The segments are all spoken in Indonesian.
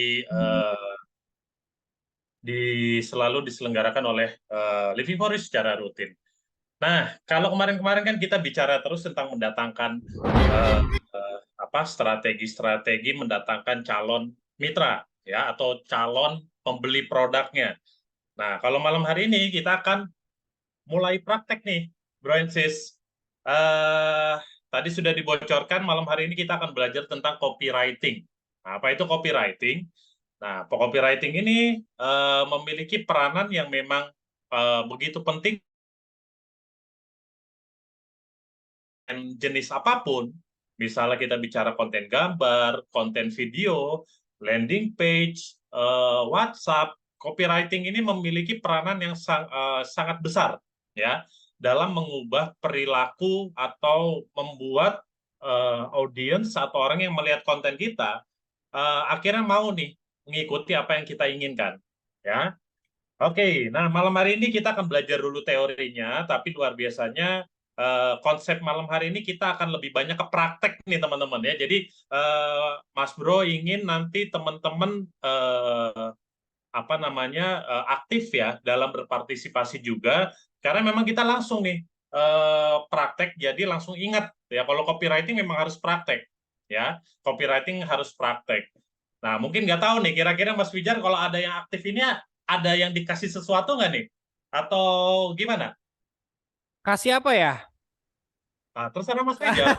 eh, selalu diselenggarakan oleh Living for You secara rutin. Nah, kalau kemarin-kemarin kan kita bicara terus tentang mendatangkan strategi-strategi mendatangkan calon mitra ya atau calon pembeli produknya. Nah, kalau malam hari ini kita akan mulai praktek nih, Bro and Sis. Eh, Tadi sudah dibocorkan malam hari ini kita akan belajar tentang copywriting. Nah, apa itu copywriting? Nah, copywriting ini memiliki peranan yang memang begitu penting dan jenis apapun. Misalnya kita bicara konten gambar, konten video, landing page, WhatsApp, copywriting ini memiliki peranan yang sangat besar ya dalam mengubah perilaku atau membuat audiens atau orang yang melihat konten kita akhirnya mau nih mengikuti apa yang kita inginkan ya. Oke, nah malam hari ini kita akan belajar dulu teorinya, tapi luar biasanya konsep malam hari ini kita akan lebih banyak ke praktek nih teman-teman ya. Jadi Mas Bro ingin nanti teman-teman aktif ya dalam berpartisipasi juga, karena memang kita langsung nih praktek, jadi langsung ingat ya kalau copywriting memang harus praktek ya, copywriting harus praktek. Nah mungkin nggak tahu nih kira-kira Mas Wijar kalau ada yang aktif ini ada yang dikasih sesuatu nggak nih atau gimana? Kasih apa ya? Nah, terserah Mas Wijar.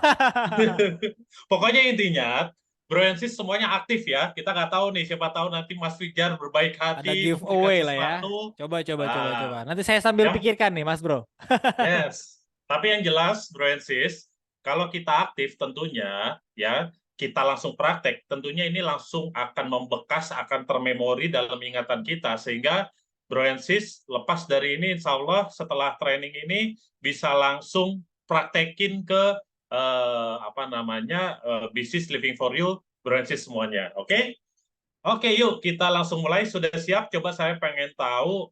Pokoknya intinya, Broensis semuanya aktif ya. Kita nggak tahu nih, siapa tahu nanti Mas Fijar berbaik Ada hati memberikan giveaway lah ya. sesuatu. Coba. Nah, Nanti saya sambil yang pikirkan nih, Mas Bro. yes. Tapi yang jelas, Broensis, kalau kita aktif tentunya ya kita langsung praktek. Tentunya ini langsung akan membekas, akan termemori dalam ingatan kita sehingga Broensis lepas dari ini, Insya Allah setelah training ini bisa langsung praktekin ke bisnis Living for You, Broensis semuanya. Oke? Oke, yuk kita langsung mulai. Sudah siap? Coba saya pengen tahu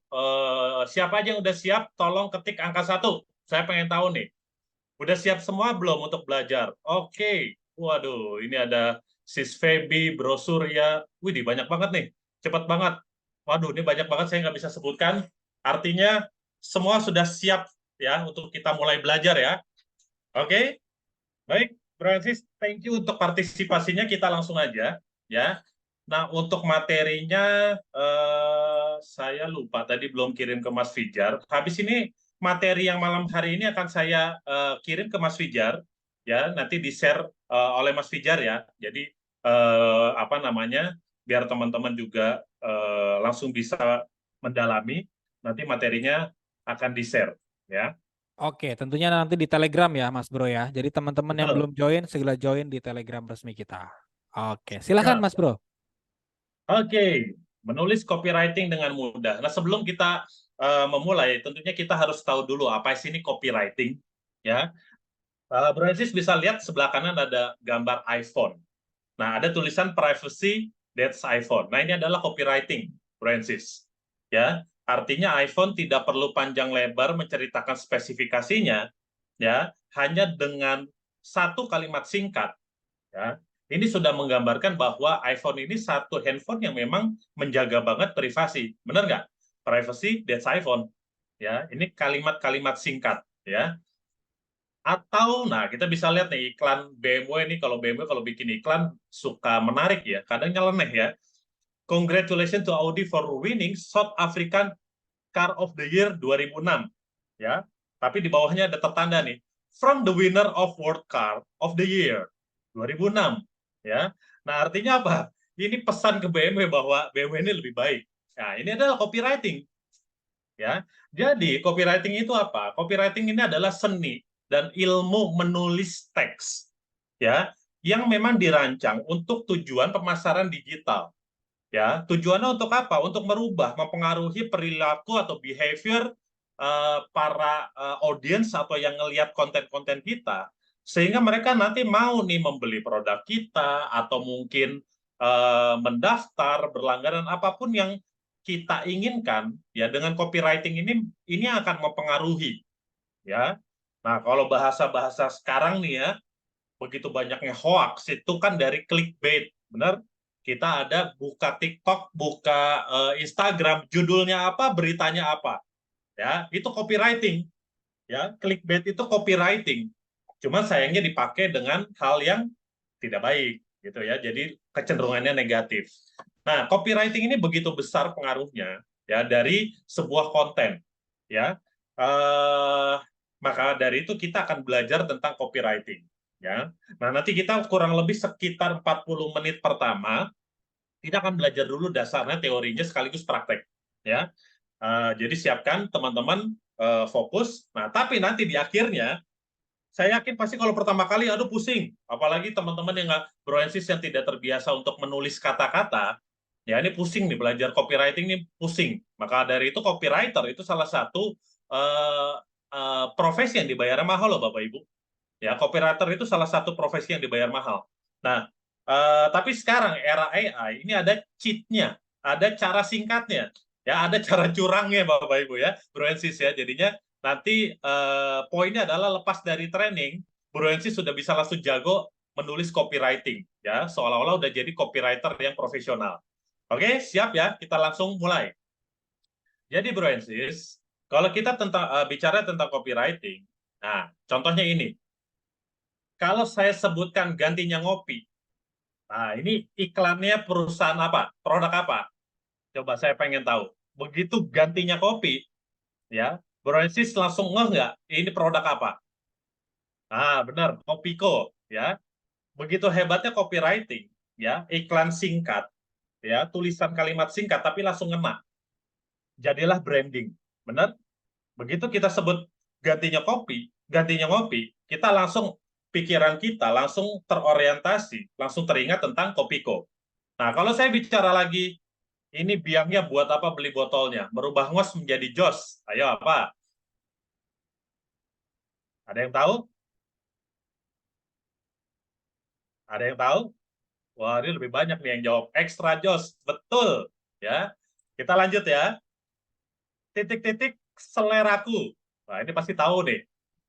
siapa aja yang udah siap. Tolong ketik angka 1. Saya pengen tahu nih. Udah siap semua belum untuk belajar? Oke. Waduh, ini ada Sis Feby, Bro Surya. Wih, banyak banget nih. Cepat banget. Waduh, ini banyak banget saya nggak bisa sebutkan. Artinya semua sudah siap ya untuk kita mulai belajar ya. Oke, baik. Bro Sis, thank you untuk partisipasinya. Kita langsung aja ya. Nah, untuk materinya saya lupa tadi belum kirim ke Mas Fijar. Habis ini materi yang malam hari ini akan saya kirim ke Mas Fijar ya, nanti di-share oleh Mas Fijar ya. Jadi biar teman-teman juga langsung bisa mendalami, nanti materinya akan di-share ya. Oke, tentunya nanti di Telegram ya, Mas Bro ya. Jadi teman-teman yang Betul. belum join, segera join di Telegram resmi kita. Oke, silakan Ya. Mas Bro. Oke, menulis copywriting dengan mudah. Nah, sebelum kita memulai, tentunya kita harus tahu dulu apa sih ini copywriting, ya. Bro Aziz bisa lihat sebelah kanan ada gambar iPhone. Nah, ada tulisan privacy that's iPhone. Nah, ini adalah copywriting, Bro Aziz. Ya, artinya iPhone tidak perlu panjang lebar menceritakan spesifikasinya, ya, hanya dengan satu kalimat singkat. Ya, ini sudah menggambarkan bahwa iPhone ini satu handphone yang memang menjaga banget privasi. Benar nggak? Privacy, that's iPhone. Ya, ini kalimat-kalimat singkat. Ya, atau, nah kita bisa lihat nih iklan BMW ini, kalau BMW kalau bikin iklan suka menarik ya, kadang nyeleneh ya. Congratulations to Audi for winning South African Car of the Year 2006. Ya, tapi di bawahnya ada tertanda nih, from the winner of World Car of the Year 2006. Ya, nah artinya apa? Ini pesan ke BMW bahwa BMW ini lebih baik. Nah, ini adalah copywriting. Ya, jadi copywriting itu apa? Copywriting ini adalah seni dan ilmu menulis teks, ya, yang memang dirancang untuk tujuan pemasaran digital. Ya, tujuannya untuk apa? Untuk merubah, mempengaruhi perilaku atau behavior para audiens atau yang ngelihat konten-konten kita, sehingga mereka nanti mau nih membeli produk kita atau mungkin mendaftar, berlangganan apapun yang kita inginkan ya dengan copywriting ini akan mempengaruhi ya. Nah, kalau bahasa-bahasa sekarang nih ya, begitu banyaknya hoax itu kan dari clickbait, benar? kita ada buka TikTok, buka Instagram, judulnya apa, beritanya apa. Ya, itu copywriting. Ya, clickbait itu copywriting. Cuma sayangnya dipakai dengan hal yang tidak baik gitu ya. Jadi kecenderungannya negatif. Nah, copywriting ini begitu besar pengaruhnya ya dari sebuah konten ya. Eh, maka dari itu kita akan belajar tentang copywriting ya. Nah, nanti kita kurang lebih sekitar 40 menit pertama kita akan belajar dulu dasarnya, teorinya sekaligus praktek ya. Jadi siapkan teman-teman, fokus. Nah, tapi nanti di akhirnya saya yakin pasti kalau pertama kali aduh pusing, apalagi teman-teman yang nggak broensis yang tidak terbiasa untuk menulis kata-kata, ya ini pusing nih, belajar copywriting ini pusing. Maka dari itu copywriter itu salah satu uh, profesi yang dibayar mahal loh Bapak Ibu. Ya, copywriter itu salah satu profesi yang dibayar mahal. Nah, tapi sekarang era AI ini ada cheat-nya, ada cara singkatnya, ya ada cara curangnya Bapak Ibu ya, broensis ya. Jadinya nanti poinnya adalah lepas dari training, broensis sudah bisa langsung jago menulis copywriting, ya seolah-olah udah jadi copywriter yang profesional. Oke, siap ya? Kita langsung mulai. Jadi broensis, kalau kita bicara tentang copywriting, nah contohnya ini. Kalau saya sebutkan gantinya ngopi, nah ini iklannya perusahaan apa? Produk apa? Coba saya pengen tahu. Begitu gantinya kopi, ya, Broensis langsung ngeh nggak? Ini produk apa? Ah, benar, Kopiko, ya. Begitu hebatnya copywriting, ya, iklan singkat, ya, tulisan kalimat singkat tapi langsung ngena. Jadilah branding, benar? Begitu kita sebut gantinya ngopi, kita langsung pikiran kita langsung terorientasi, langsung teringat tentang Kopiko. Nah, kalau saya bicara lagi, ini biangnya buat apa beli botolnya? Merubah ngos menjadi jos. Ayo apa? Ada yang tahu? Ada yang tahu? Wah, ini lebih banyak nih yang jawab. Extra jos. Betul. Ya. Kita lanjut ya. Titik-titik seleraku. Nah, ini pasti tahu nih.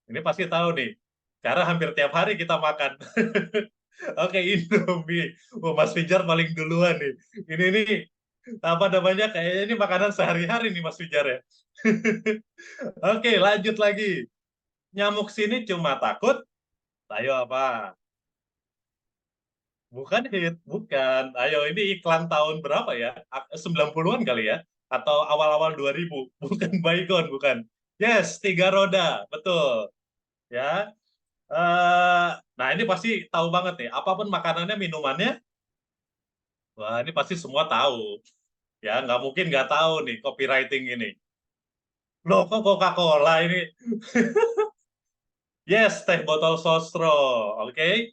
Ini pasti tahu nih. Karena hampir tiap hari kita makan. Oke, Indomie. Wah, Mas Fijar paling duluan nih. Ini nih, apa namanya, kayaknya ini makanan sehari-hari nih Mas Fijar ya. Oke, lanjut lagi. Nyamuk sini cuma takut. Ayo apa? Bukan hit, bukan. Ayo, ini iklan tahun berapa ya? 90-an kali ya? Atau awal-awal 2000? Bukan Baygon, bukan. Yes, tiga roda, betul. Ya. Nah, ini pasti tahu banget nih. Apapun makanannya, minumannya, wah ini pasti semua tahu. Ya, nggak mungkin nggak tahu nih copywriting ini. Loh, kok Coca-Cola ini? Yes, teh botol sostro. Oke.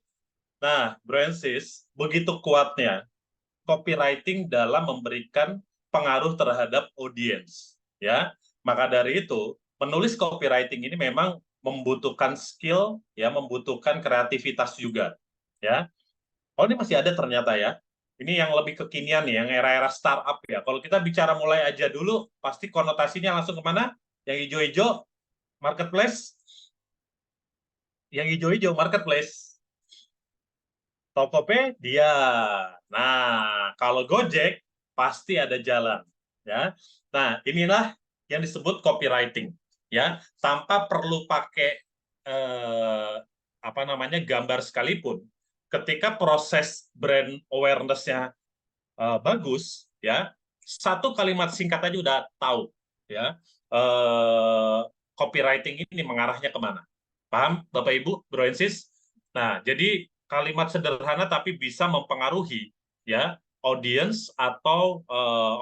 Nah, Francis, begitu kuatnya copywriting dalam memberikan pengaruh terhadap audiens. Ya, maka dari itu menulis copywriting ini memang membutuhkan skill, ya, membutuhkan kreativitas juga. Ya, oh ini masih ada ternyata ya. Ini yang lebih kekinian nih, yang era-era startup ya. Kalau kita bicara mulai aja dulu, pasti konotasinya langsung kemana? Yang hijau-hijau, marketplace. Yang hijau-hijau, marketplace. Tokopedia. Nah, kalau Gojek pasti ada jalan, ya. Nah, inilah yang disebut copywriting, ya. Tanpa perlu pakai apa namanya gambar sekalipun, ketika proses brand awareness-nya bagus, ya. Satu kalimat singkat aja udah tahu, ya. Copywriting ini mengarahnya kemana? Paham, Bapak Ibu, Bro and Sis? Nah, jadi kalimat sederhana tapi bisa mempengaruhi ya audiens atau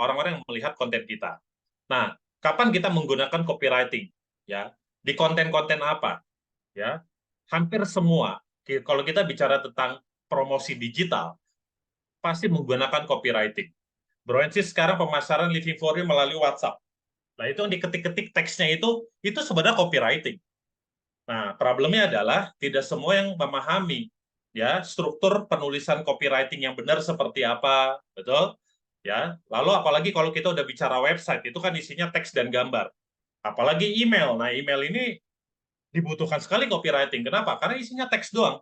orang-orang yang melihat konten kita. Nah, kapan kita menggunakan copywriting? Ya, di konten-konten apa? Ya, hampir semua. Kalau kita bicara tentang promosi digital, pasti menggunakan copywriting. Broensis sekarang pemasaran Living for You melalui WhatsApp. Nah, itu yang diketik-ketik teksnya itu sebenarnya copywriting. Nah, problemnya adalah tidak semua yang memahami ya struktur penulisan copywriting yang benar seperti apa, betul? Ya. Lalu apalagi kalau kita udah bicara website, itu kan isinya teks dan gambar. Apalagi email. Nah, email ini dibutuhkan sekali copywriting. Kenapa? Karena isinya teks doang,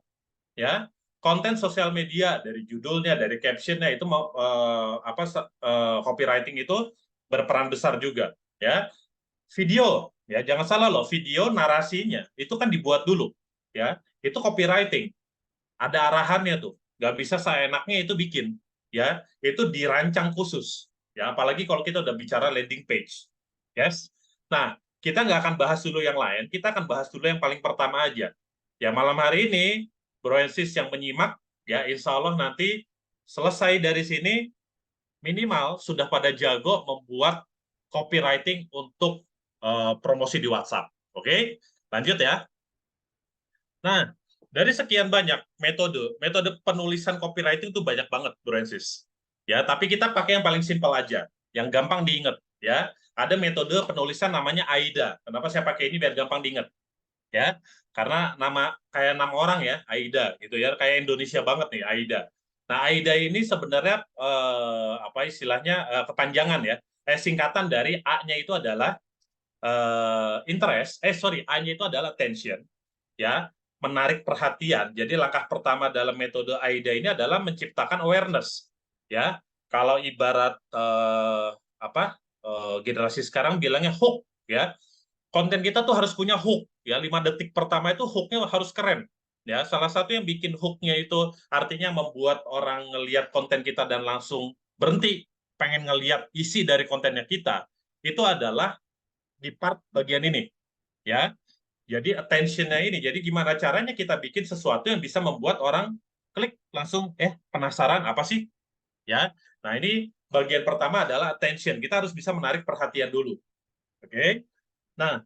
ya. konten sosial media, dari judulnya, dari captionnya itu copywriting itu berperan besar juga, ya. Video, ya jangan salah loh, video narasinya itu kan dibuat dulu, ya. Itu copywriting, ada arahannya tuh, nggak bisa seenaknya itu bikin, ya. Itu dirancang khusus, ya. Apalagi kalau kita udah bicara landing page, yes. Nah, kita nggak akan bahas dulu yang lain, kita akan bahas dulu yang paling pertama aja. Ya, malam hari ini, Bro and Sis yang menyimak, ya insya Allah nanti selesai dari sini, minimal sudah pada jago membuat copywriting untuk promosi di WhatsApp. Oke, lanjut ya. Nah, dari sekian banyak metode penulisan copywriting itu banyak banget, Bro and Sis. Ya, tapi kita pakai yang paling simpel aja, yang gampang diingat. Ya, ada metode penulisan namanya AIDA. Kenapa saya pakai ini biar gampang diingat? Ya, karena nama orang ya, AIDA gitu ya, kayak Indonesia banget nih, AIDA. Nah, AIDA ini sebenarnya apa istilahnya kepanjangan ya, singkatan dari A-nya itu adalah interest, A-nya itu adalah attention, ya, menarik perhatian. Jadi langkah pertama dalam metode AIDA ini adalah menciptakan awareness, ya. Kalau ibarat generasi sekarang bilangnya hook, ya. Konten kita tuh harus punya hook, ya. 5 detik pertama itu hooknya harus keren, ya. Salah satu yang bikin hooknya itu artinya membuat orang ngelihat konten kita dan langsung berhenti pengen ngelihat isi dari kontennya kita, itu adalah di part bagian ini, ya. Jadi attention-nya ini, jadi gimana caranya kita bikin sesuatu yang bisa membuat orang klik langsung, penasaran apa sih, ya. Nah, ini bagian pertama adalah attention. Kita harus bisa menarik perhatian dulu. Oke. Nah,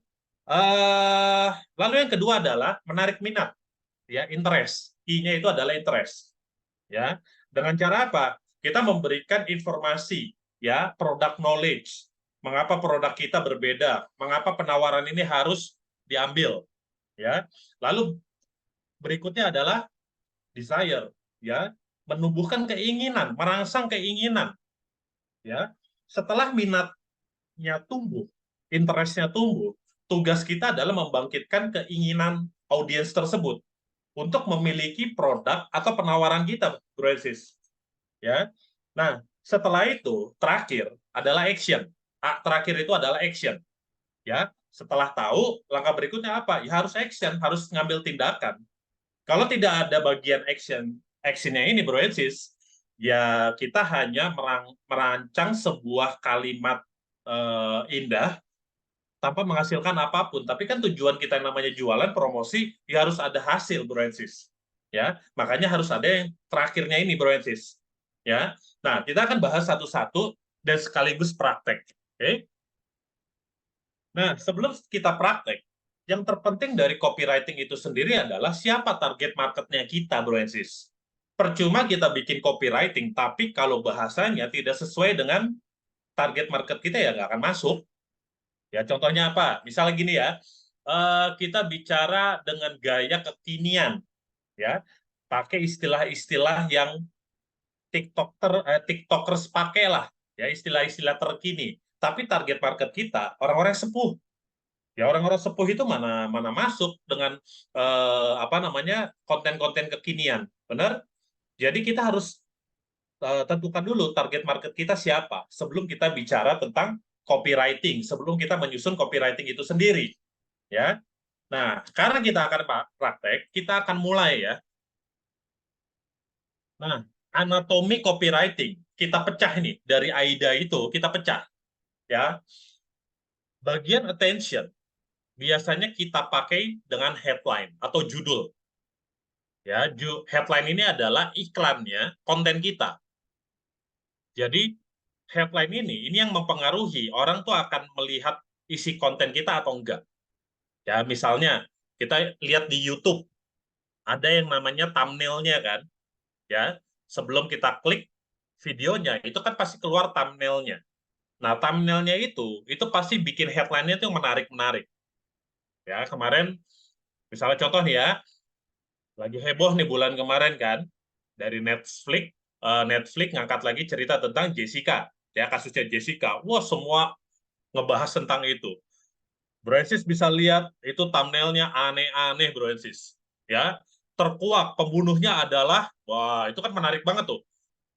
lalu yang kedua adalah menarik minat, ya, interest. I-nya itu adalah interest, ya. Dengan cara apa? Kita memberikan informasi, ya, product knowledge. Mengapa produk kita berbeda? Mengapa penawaran ini harus diambil, ya. Lalu berikutnya adalah desire, ya, menumbuhkan keinginan, merangsang keinginan, ya. Setelah minatnya tumbuh, interestnya tumbuh, tugas kita adalah membangkitkan keinginan audiens tersebut untuk memiliki produk atau penawaran kita, Bro and Sis, ya. Nah, setelah itu terakhir adalah action. Terakhir itu adalah action, ya. Setelah tahu, langkah berikutnya apa? Ya harus action, harus ngambil tindakan. Kalau tidak ada bagian actionnya ini, Bro and Sis, ya kita hanya merancang sebuah kalimat indah tanpa menghasilkan apapun. Tapi kan tujuan kita yang namanya jualan, promosi, ya harus ada hasil, Bro and Sis. Ya, makanya harus ada yang terakhirnya ini, Bro and Sis. Ya, nah kita akan bahas satu-satu dan sekaligus praktek. Oke? Nah, sebelum kita praktek, yang terpenting dari copywriting itu sendiri adalah siapa target marketnya kita, Bro and Sis. Percuma kita bikin copywriting, tapi kalau bahasanya tidak sesuai dengan target market kita, ya nggak akan masuk. Ya, contohnya apa? Misalnya gini ya, kita bicara dengan gaya kekinian, ya, pakai istilah-istilah yang TikTokers pakai lah, ya, istilah-istilah terkini. Tapi target market kita orang-orang sepuh. Ya, orang-orang sepuh itu mana masuk dengan konten-konten kekinian, benar? Jadi kita harus tentukan dulu target market kita siapa sebelum kita bicara tentang copywriting, sebelum kita menyusun copywriting itu sendiri, ya. Nah, karena kita akan praktek, kita akan mulai ya. Nah, anatomi copywriting kita pecah ini dari AIDA itu kita pecah, ya. Bagian attention biasanya kita pakai dengan headline atau judul. Ya, headline ini adalah iklannya konten kita. Jadi headline ini yang mempengaruhi orang tuh akan melihat isi konten kita atau enggak. Ya, misalnya kita lihat di YouTube ada yang namanya thumbnail-nya kan. Ya, sebelum kita klik videonya itu kan pasti keluar thumbnail-nya. Nah, thumbnail-nya itu pasti bikin headline-nya itu menarik-menarik. Ya, kemarin misalnya contoh nih ya, lagi heboh nih bulan kemarin kan, dari Netflix ngangkat lagi cerita tentang Jessica, ya, kasusnya Jessica. Wah, semua ngebahas tentang itu. Bro and Sis bisa lihat itu thumbnailnya aneh-aneh, Bro and Sis, ya. terkuak pembunuhnya adalah, wah itu kan menarik banget tuh.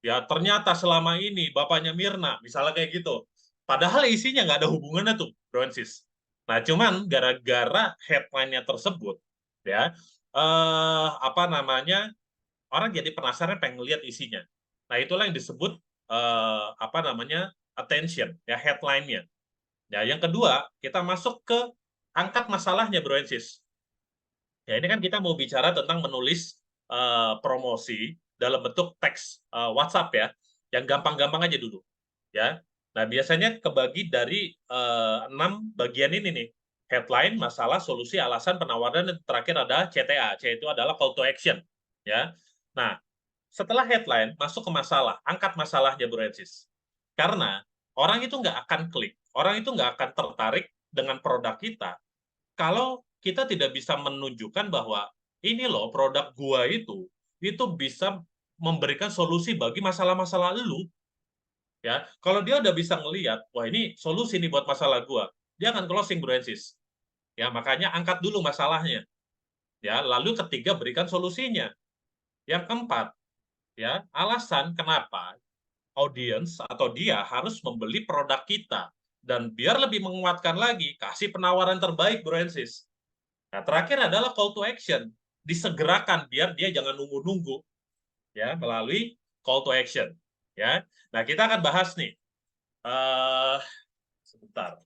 Ya ternyata selama ini bapaknya Mirna, misalnya kayak gitu. Padahal isinya nggak ada hubungannya tuh, Bro and Sis. Nah, cuman gara-gara headline-nya tersebut, ya, apa namanya, orang jadi penasaran pengen lihat isinya. Nah, itulah yang disebut apa namanya, attention, ya headline-nya. Ya, yang kedua, kita masuk ke angkat masalahnya, Bro and Sis. Ya, ini kan kita mau bicara tentang menulis promosi dalam bentuk teks WhatsApp ya, yang gampang-gampang aja dulu. Ya, nah biasanya kebagi dari 6 bagian ini nih. Headline, masalah, solusi, alasan, penawaran, dan terakhir ada CTA. C itu adalah call to action. Ya, nah setelah headline masuk ke masalah, angkat masalahnya Bro Ensis. Karena orang itu nggak akan klik, orang itu nggak akan tertarik dengan produk kita kalau kita tidak bisa menunjukkan bahwa ini loh produk gua itu bisa memberikan solusi bagi masalah-masalah lu, ya. Kalau dia udah bisa ngelihat, wah ini solusi nih buat masalah gua, dia akan closing, Bro Ensis. Ya, makanya angkat dulu masalahnya. Ya, lalu ketiga berikan solusinya. Yang keempat, ya, alasan kenapa audiens atau dia harus membeli produk kita. Dan biar lebih menguatkan lagi, kasih penawaran terbaik, Bro Ensis. Nah, terakhir adalah call to action. Disegerakan biar dia jangan nunggu-nunggu, ya, melalui call to action. Ya. Nah, kita akan bahas nih. Sebentar.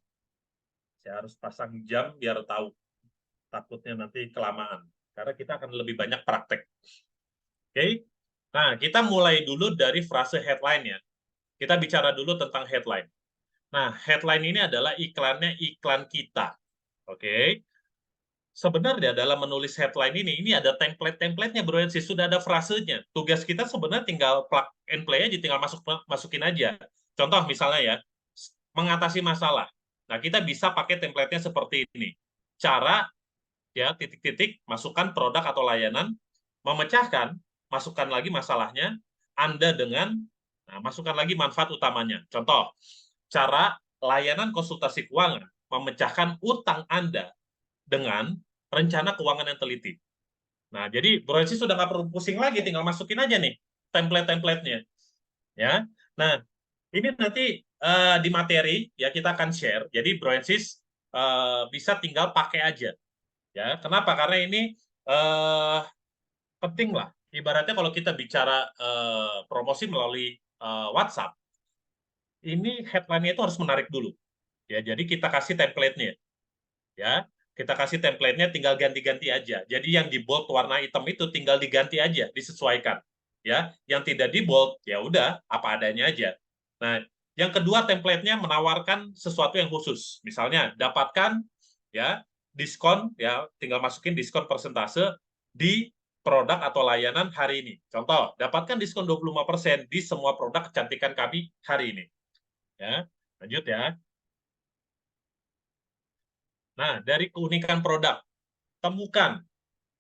Saya harus pasang jam biar tahu. Takutnya nanti kelamaan. Karena kita akan lebih banyak praktek. Oke? Nah, kita mulai dulu dari frase headline-nya. Kita bicara dulu tentang headline. Nah, headline ini adalah iklannya iklan kita. Oke? Sebenarnya dalam menulis headline ini ada template-templatenya, Bro. Sudah ada frasenya. Tugas kita sebenarnya tinggal plug and play aja, tinggal masukin aja. Contoh misalnya ya, mengatasi masalah. Nah, kita bisa pakai template-nya seperti ini. Cara, ya, titik-titik, masukkan produk atau layanan, memecahkan, masukkan lagi masalahnya, Anda dengan, nah, masukkan lagi manfaat utamanya. Contoh, cara layanan konsultasi keuangan, memecahkan utang Anda dengan rencana keuangan yang teliti. Nah, jadi Bro Ensis sudah nggak perlu pusing lagi, tinggal masukin aja nih template-templatenya. Ya, nah ini nanti di materi ya kita akan share. Jadi Bro Ensis bisa tinggal pakai aja. Ya, kenapa? Karena ini penting lah. Ibaratnya kalau kita bicara promosi melalui WhatsApp, ini headline-nya itu harus menarik dulu. Ya, jadi kita kasih template-nya. Ya, kita kasih template-nya tinggal ganti-ganti aja. Jadi yang di bold warna hitam itu tinggal diganti aja, disesuaikan. Ya, yang tidak di bold ya udah apa adanya aja. Nah, yang kedua template-nya menawarkan sesuatu yang khusus. Misalnya dapatkan ya diskon ya, tinggal masukin diskon persentase di produk atau layanan hari ini. Contoh, dapatkan diskon 25% di semua produk kecantikan kami hari ini. Ya, lanjut ya. Nah, dari keunikan produk, temukan,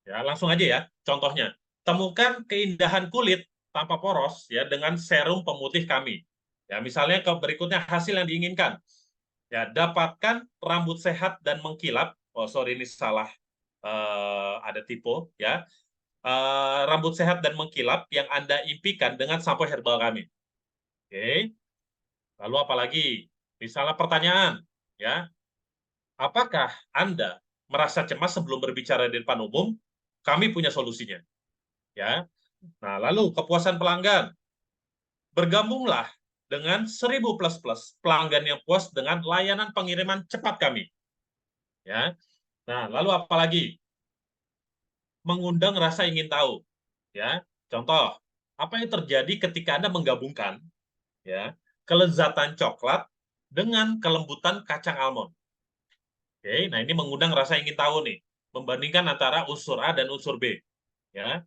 ya langsung aja ya, contohnya, temukan keindahan kulit tanpa poros ya dengan serum pemutih kami. Ya, misalnya ke berikutnya hasil yang diinginkan. Ya, dapatkan rambut sehat dan mengkilap. Oh, sorry ini salah, ada typo ya. Rambut sehat dan mengkilap yang Anda impikan dengan sampo herbal kami. Oke. Lalu apalagi? Misalnya pertanyaan, ya. Apakah Anda merasa cemas sebelum berbicara di depan umum? Kami punya solusinya. Ya. Nah, lalu kepuasan pelanggan. Bergabunglah dengan 1000 plus pelanggan yang puas dengan layanan pengiriman cepat kami. Ya. Nah, lalu apalagi? Mengundang rasa ingin tahu. Ya. Contoh, apa yang terjadi ketika Anda menggabungkan ya, kelezatan coklat dengan kelembutan kacang almond? Oke, nah ini mengundang rasa ingin tahu nih, membandingkan antara unsur A dan unsur B. Ya,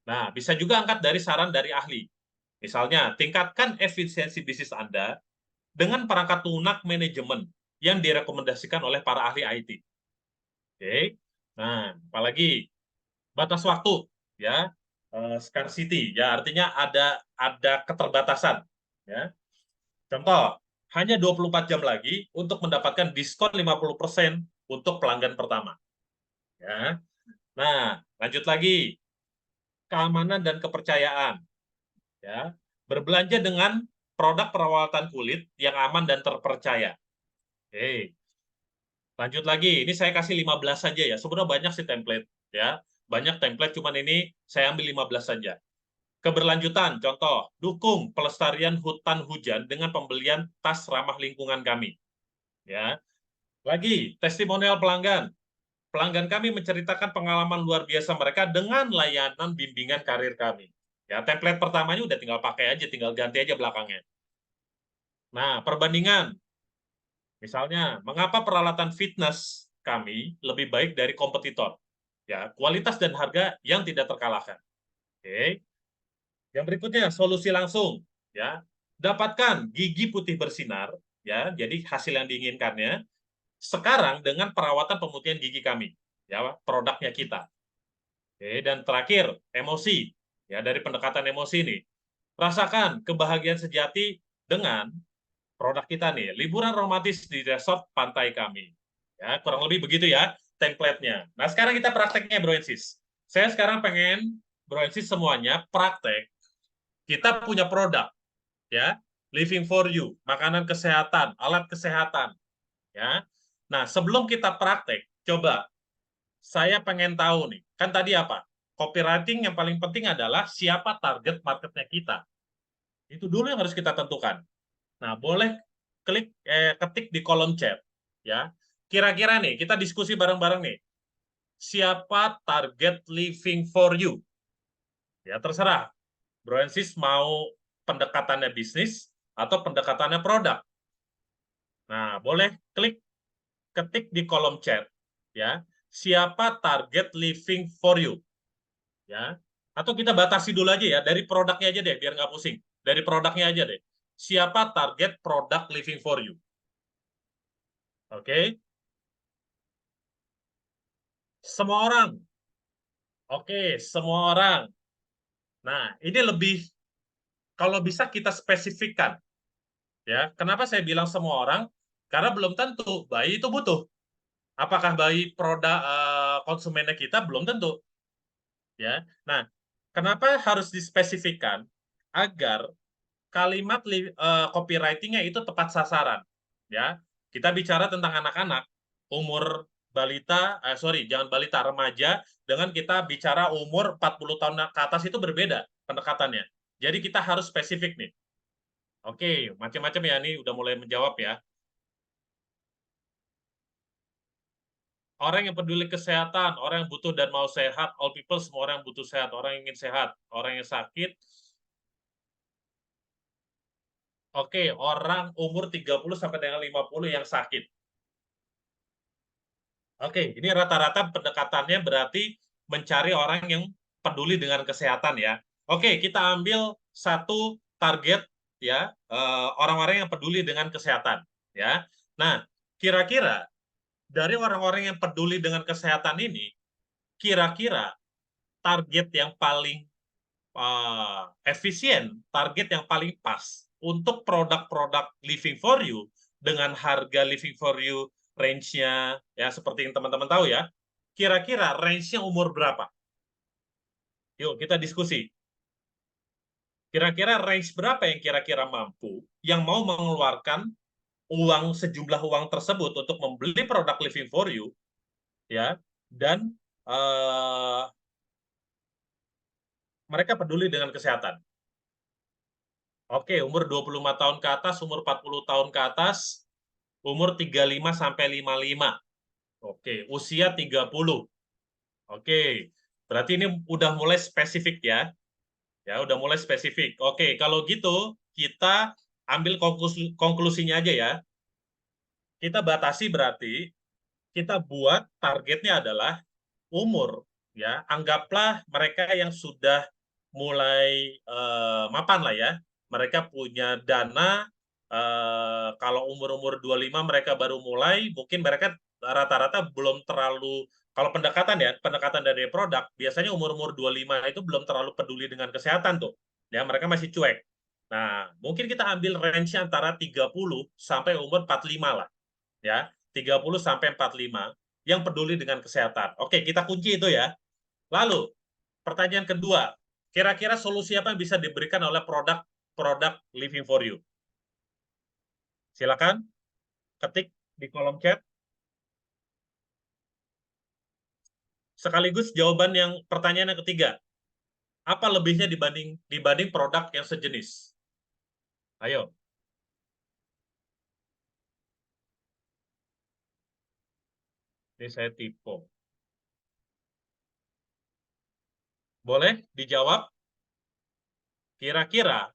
nah bisa juga angkat dari saran dari ahli. Misalnya, tingkatkan efisiensi bisnis Anda dengan perangkat lunak manajemen yang direkomendasikan oleh para ahli IT. Oke, nah apalagi batas waktu, ya, scarcity, ya artinya ada keterbatasan. Ya, contoh, hanya 24 jam lagi untuk mendapatkan diskon 50% untuk pelanggan pertama. Ya. Nah, lanjut lagi. keamanan dan kepercayaan. Ya, berbelanja dengan produk perawatan kulit yang aman dan terpercaya. Oke. Lanjut lagi, ini saya kasih 15 saja ya. Sebenarnya banyak sih template ya. Banyak template, cuman ini saya ambil 15 saja. Keberlanjutan, contoh, dukung pelestarian hutan hujan dengan pembelian tas ramah lingkungan kami. Ya. Lagi, testimonial pelanggan. Pelanggan kami menceritakan pengalaman luar biasa mereka dengan layanan bimbingan karir kami. Ya, template pertamanya udah tinggal pakai aja, tinggal ganti aja belakangnya. Nah, perbandingan. Misalnya, mengapa peralatan fitness kami lebih baik dari kompetitor? Ya, kualitas dan harga yang tidak terkalahkan. Oke. Yang berikutnya, solusi langsung. Ya, dapatkan gigi putih bersinar. Ya, jadi hasil yang diinginkannya sekarang dengan perawatan pemutihan gigi kami. Ya, produknya kita. Oke, dan terakhir, emosi. Ya, dari pendekatan emosi ini. Rasakan kebahagiaan sejati dengan produk kita nih, liburan romantis di resort pantai kami. Ya, kurang lebih begitu ya template-nya. Nah, sekarang kita prakteknya, Bro Ensis. Saya sekarang pengen Bro Ensis semuanya praktek. Kita punya produk, ya, Living for You, makanan kesehatan, alat kesehatan, ya. Nah, sebelum kita praktek, coba saya pengen tahu nih, kan tadi apa? Copywriting yang paling penting adalah siapa target marketnya kita. Itu dulu yang harus kita tentukan. Nah, boleh ketik di kolom chat, ya. Kira-kira nih, kita diskusi bareng-bareng nih. Siapa target Living for You? Ya, terserah. Bro Ensis mau pendekatannya bisnis atau pendekatannya produk. Nah, boleh ketik di kolom chat, ya. Siapa target Living for You? Ya. Atau kita batasi dulu aja ya, dari produknya aja deh, biar nggak pusing. Dari produknya aja deh. Siapa target produk Living for You? Oke, semua orang. Oke, semua orang. Nah, ini lebih kalau bisa kita spesifikkan, ya. Kenapa saya bilang semua orang? Karena belum tentu bayi itu butuh. Apakah bayi produk konsumennya kita belum tentu, ya. Nah, kenapa harus dispesifikkan agar kalimat copywriting-nya itu tepat sasaran, ya. Kita bicara tentang anak-anak, umur balita, sorry, jangan balita, remaja, dengan kita bicara umur 40 tahun ke atas itu berbeda pendekatannya. Jadi kita harus spesifik nih. Oke, macam-macam ya, ini udah mulai menjawab ya. Orang yang peduli kesehatan, orang yang butuh dan mau sehat, all people, semua orang yang butuh sehat, orang yang ingin sehat, orang yang sakit. Oke, orang umur 30 sampai dengan 50 yang sakit. Oke, ini rata-rata pendekatannya berarti mencari orang yang peduli dengan kesehatan ya. Oke, kita ambil satu target ya, orang-orang yang peduli dengan kesehatan ya. Nah, kira-kira dari orang-orang yang peduli dengan kesehatan ini, kira-kira target yang paling efisien, target yang paling pas untuk produk-produk Living for You dengan harga Living for You range-nya ya seperti yang teman-teman tahu ya. Kira-kira range-nya umur berapa? Yuk kita diskusi. Kira-kira range berapa yang kira-kira mampu yang mau mengeluarkan uang sejumlah uang tersebut untuk membeli produk Living for You ya dan mereka peduli dengan kesehatan. Oke, umur 25 tahun ke atas, umur 40 tahun ke atas, umur 35 sampai 55. Oke, usia 30. Oke, berarti ini udah mulai spesifik ya. Ya, udah mulai spesifik. Oke, kalau gitu kita ambil konklusinya aja ya. Kita batasi berarti kita buat targetnya adalah umur ya. Anggaplah mereka yang sudah mulai mapan lah ya. Mereka punya dana kalau umur-umur 25 mereka baru mulai, mungkin mereka rata-rata belum terlalu kalau pendekatan ya, pendekatan dari produk, biasanya umur-umur 25 itu belum terlalu peduli dengan kesehatan tuh. Ya, mereka masih cuek. Nah, mungkin kita ambil range antara 30 sampai umur 45 lah. Ya, 30 sampai 45 yang peduli dengan kesehatan. Oke, kita kunci itu ya. Lalu, pertanyaan kedua, Kira-kira solusi apa yang bisa diberikan oleh produk Living for You? Silakan ketik di kolom chat. Sekaligus jawaban yang pertanyaan yang ketiga. Apa lebihnya dibanding produk yang sejenis? Ayo. Ini saya tipe. Boleh dijawab? Kira-kira,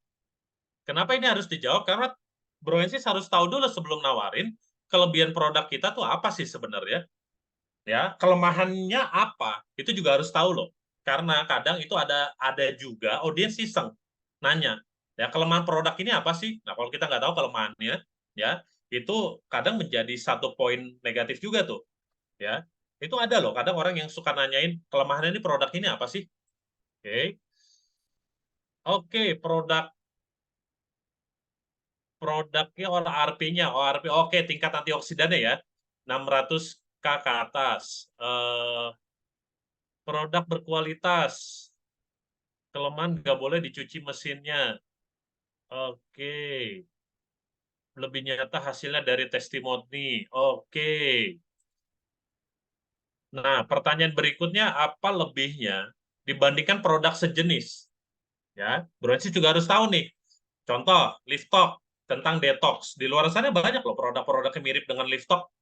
kenapa ini harus dijawab? Karena Broensis harus tahu dulu sebelum nawarin kelebihan produk kita tuh apa sih sebenarnya. Ya, kelemahannya apa? Itu juga harus tahu loh. Karena kadang itu ada juga audiens iseng nanya, ya kelemahan produk ini apa sih? Nah, kalau kita nggak tahu kelemahannya, ya itu kadang menjadi satu poin negatif juga tuh, ya. Itu ada loh, kadang orang yang suka nanyain kelemahannya ini produk ini apa sih? Oke. Oke, produknya ORP-nya, ORP. Oke, tingkat antioksidannya ya. 600 K ke atas. Produk berkualitas. Kelemahan nggak boleh dicuci mesinnya. Oke. Lebih nyata hasilnya dari testimoni. Oke. Nah, pertanyaan berikutnya, apa lebihnya dibandingkan produk sejenis? Ya, Bronsis juga harus tahu nih. Contoh, Liftok tentang detox. Di luar sana banyak loh produk-produk yang mirip dengan Liftok.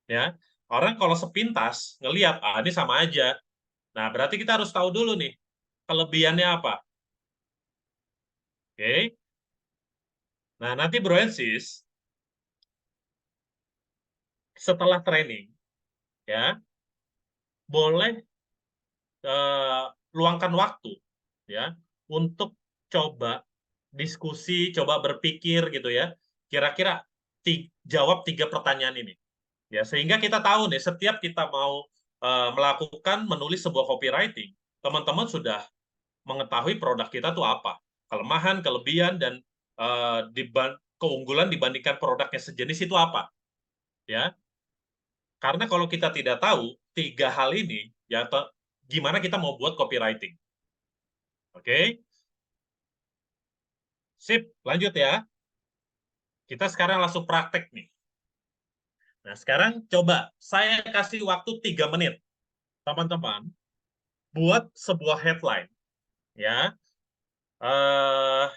Ya, orang kalau sepintas ngelihat, ah ini sama aja. Nah, berarti kita harus tahu dulu nih, kelebihannya apa. Oke. Nah, nanti Bronsis setelah training, ya, boleh luangkan waktu ya untuk coba diskusi, coba berpikir gitu ya. Kira-kira jawab 3 pertanyaan ini. Ya, sehingga kita tahu nih setiap kita mau melakukan menulis sebuah copywriting, teman-teman sudah mengetahui produk kita tuh apa, kelemahan, kelebihan dan keunggulan dibandingkan produknya sejenis itu apa, ya. Karena kalau kita tidak tahu 3 hal ini, ya gimana kita mau buat copywriting? Oke, sip, lanjut ya. Kita sekarang langsung praktek nih. Nah, sekarang coba saya kasih waktu 3 menit, teman-teman, buat sebuah headline, ya, eh,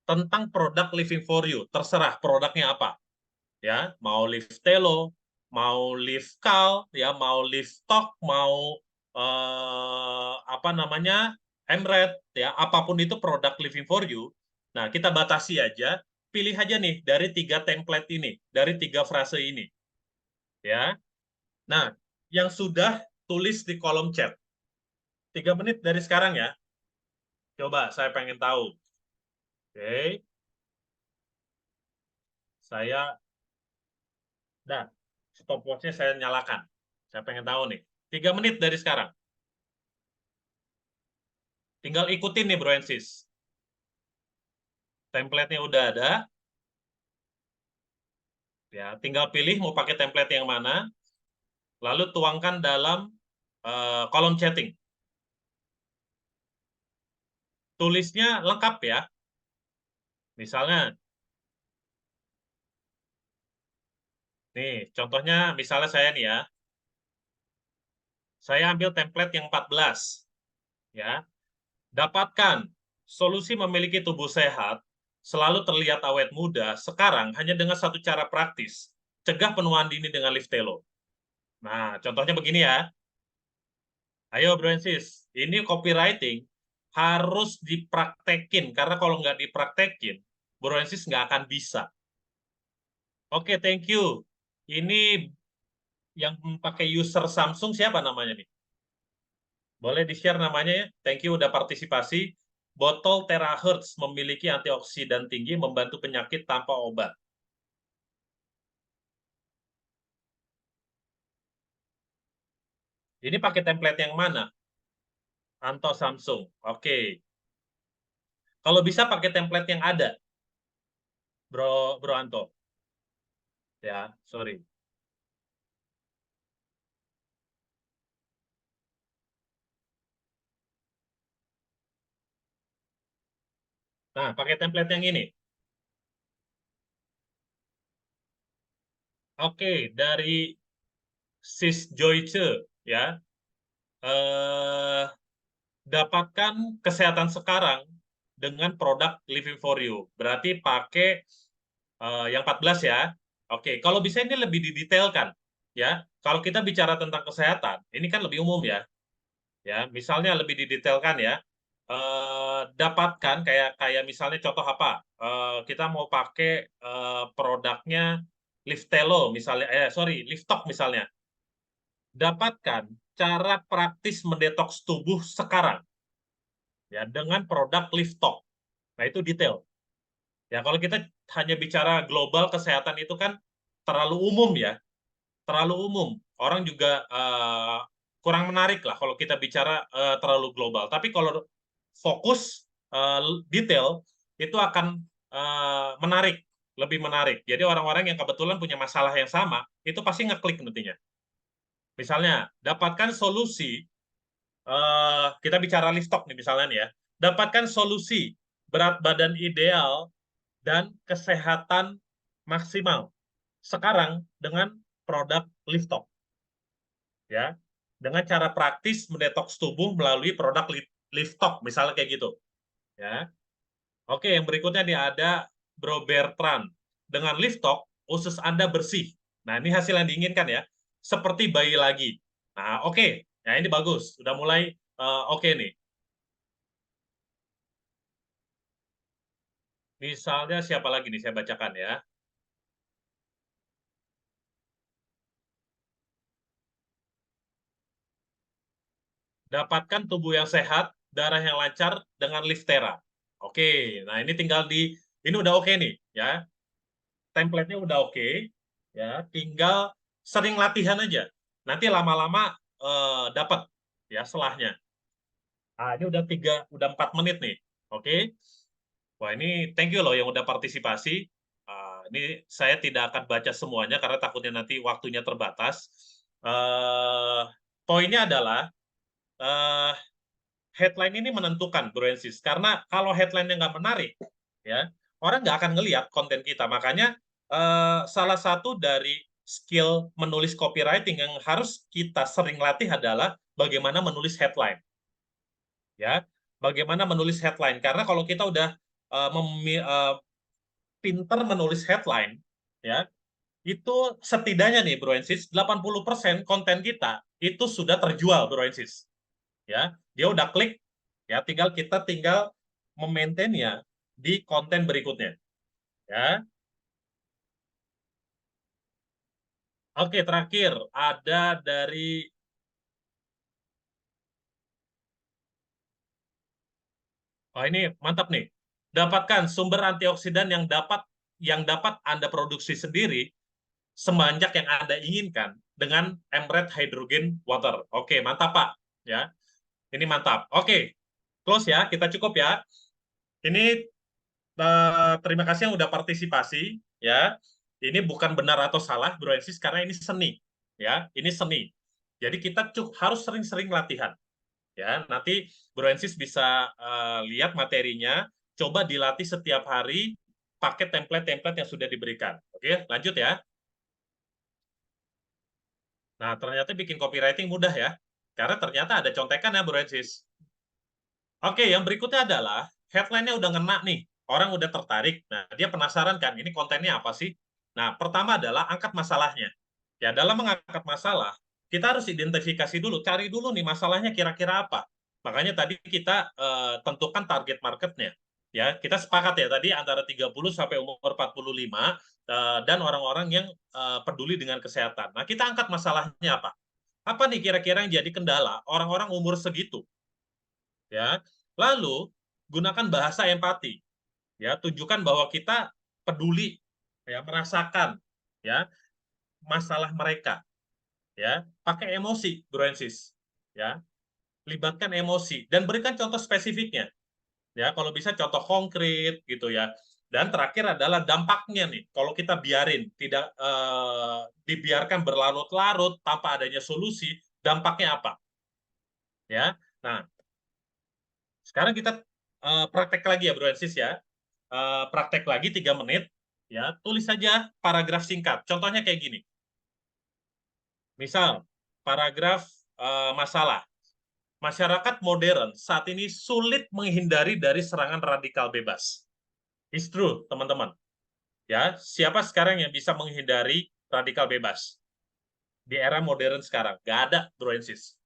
tentang produk Living for You. Terserah produknya apa, ya. Mau Liftelo, mau Liftkal, ya, mau Liftok, mau apa namanya, Emret, ya, apapun itu produk Living for You. Nah, kita batasi aja, pilih aja nih dari 3 template ini, dari 3 frase ini, ya. Nah, yang sudah tulis di kolom chat, 3 menit dari sekarang ya. Coba, saya pengen tahu. Oke, saya, dah, stopwatch-nya saya nyalakan. Saya pengen tahu nih. 3 menit dari sekarang. Tinggal ikutin nih, Bro and Sis. Template-nya udah ada. Ya, tinggal pilih mau pakai template yang mana, lalu tuangkan dalam kolom chatting. Tulisnya lengkap ya. Misalnya, nih, contohnya misalnya saya nih ya. Saya ambil template yang 14. Ya. Dapatkan solusi memiliki tubuh sehat, selalu terlihat awet muda, sekarang hanya dengan satu cara praktis. Cegah penuaan dini dengan Liftelo. Nah, contohnya begini ya. Ayo, Bro and Sis. Ini copywriting harus dipraktekin, karena kalau nggak dipraktekin, Bro and Sis nggak akan bisa. Oke, thank you. Ini yang pakai user Samsung siapa namanya nih? Boleh di-share namanya ya? Thank you udah partisipasi. Botol terahertz memiliki antioksidan tinggi, membantu penyakit tanpa obat. Ini pakai template yang mana? Anto Samsung. Oke. Kalau bisa pakai template yang ada, Bro Anto. Ya, sorry. Nah, pakai template yang ini. Oke, dari Sis Joyce ya. Dapatkan kesehatan sekarang dengan produk Living for You. Berarti pakai yang 14 ya. Oke, kalau bisa ini lebih didetailkan ya. Kalau kita bicara tentang kesehatan, ini kan lebih umum ya. Ya, misalnya lebih didetailkan ya. Dapatkan kayak kayak misalnya contoh apa? Kita mau pakai produknya Liftelo misalnya, Liftok misalnya. Dapatkan cara praktis mendetoks tubuh sekarang ya dengan produk Liftok. Nah, itu detail. Ya, kalau kita hanya bicara global kesehatan itu kan terlalu umum ya, terlalu umum. Orang juga kurang menarik lah kalau kita bicara terlalu global. Tapi kalau fokus detail itu akan menarik, lebih menarik. Jadi orang-orang yang kebetulan punya masalah yang sama itu pasti ngeklik nantinya. Misalnya, dapatkan solusi kita bicara livestock nih misalnya nih ya, dapatkan solusi berat badan ideal dan kesehatan maksimal sekarang dengan produk livestock ya, dengan cara praktis mendetoks tubuh melalui produk livestock misalnya kayak gitu ya. Oke, yang berikutnya nih ada Bro Bertrand, dengan livestock usus Anda bersih. Nah, ini hasil yang diinginkan ya, seperti bayi lagi. Nah, oke. Ya, ini bagus, udah mulai oke nih. Misalnya siapa lagi nih, saya bacakan ya. Dapatkan tubuh yang sehat, darah yang lancar dengan Liftera. Oke, nah ini tinggal ini udah oke nih ya. Template-nya udah oke, ya. Tinggal sering latihan aja. Nanti lama-lama dapat ya selahnya. Nah, ini udah 4 menit nih. Oke. Wah, ini thank you loh yang udah partisipasi. Ini saya tidak akan baca semuanya karena takutnya nanti waktunya terbatas. Poinnya adalah eh, headline ini menentukan, Bro Ensis. Karena kalau headline-nya nggak menarik, ya orang nggak akan ngelihat konten kita. Makanya salah satu dari skill menulis copywriting yang harus kita sering latih adalah bagaimana menulis headline. Ya, bagaimana menulis headline. Karena kalau kita udah pinter menulis headline, ya itu setidaknya nih Bro Ensis, 80% konten kita itu sudah terjual Bro Ensis. Ya, dia udah klik, ya tinggal memaintainnya di konten berikutnya. Ya, oke terakhir ada dari ini mantap nih. Dapatkan sumber antioksidan yang dapat Anda produksi sendiri sebanyak yang Anda inginkan dengan Emret Hydrogen Water. Oke, mantap Pak. Ya, ini mantap. Oke, close ya, kita cukup ya. Ini terima kasih yang udah partisipasi ya. Ini bukan benar atau salah, Bro Ensis, karena ini seni ya. Ini seni. Jadi kita harus sering-sering latihan ya. Nanti Bro Ensis bisa lihat materinya, coba dilatih setiap hari pakai template-template yang sudah diberikan. Oke, lanjut ya. Nah, ternyata bikin copywriting mudah ya. Karena ternyata ada contekan ya, Bro Ensis. Oke, yang berikutnya adalah headline-nya udah ngena nih. Orang udah tertarik. Nah, dia penasaran kan, ini kontennya apa sih? Nah, pertama adalah angkat masalahnya. Ya, dalam mengangkat masalah, kita harus identifikasi dulu, cari dulu nih masalahnya kira-kira apa. Makanya tadi kita tentukan target marketnya. Ya, kita sepakat ya tadi antara 30 sampai umur 45 dan orang-orang yang peduli dengan kesehatan. Nah, kita angkat masalahnya apa? Apa nih kira-kira yang jadi kendala orang-orang umur segitu? Ya, lalu gunakan bahasa empati. Ya, tunjukkan bahwa kita peduli, ya, merasakan, ya, masalah mereka. Ya, pakai emosi, Bro Ensis. Ya, libatkan emosi dan berikan contoh spesifiknya. Ya, kalau bisa contoh konkret gitu ya. Dan terakhir adalah dampaknya nih. Kalau kita biarin, tidak dibiarkan berlarut-larut tanpa adanya solusi, dampaknya apa? Ya, nah sekarang kita praktek lagi ya Bro Ensis ya. praktek lagi 3 menit, ya, tulis saja paragraf singkat. Contohnya kayak gini. Misal, paragraf masalah. Masyarakat modern saat ini sulit menghindari dari serangan radikal bebas. It's true, teman-teman. Ya, siapa sekarang yang bisa menghindari radikal bebas di era modern sekarang? Nggak ada, Bro and Sis.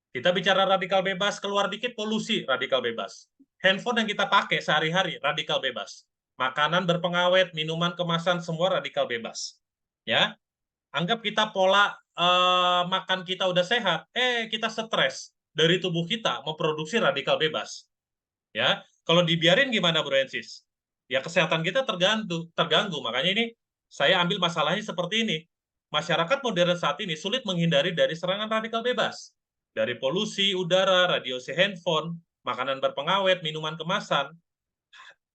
Kita bicara radikal bebas, keluar dikit polusi, radikal bebas. Handphone yang kita pakai sehari-hari, radikal bebas. Makanan berpengawet, minuman kemasan, semua radikal bebas. Ya, anggap kita pola makan kita udah sehat, kita stres dari tubuh kita memproduksi radikal bebas. Ya, kalau dibiarin gimana, Bro and Sis? Ya kesehatan kita terganggu. Makanya ini saya ambil masalahnya seperti ini. Masyarakat modern saat ini sulit menghindari dari serangan radikal bebas. Dari polusi udara, radiasi handphone, makanan berpengawet, minuman kemasan,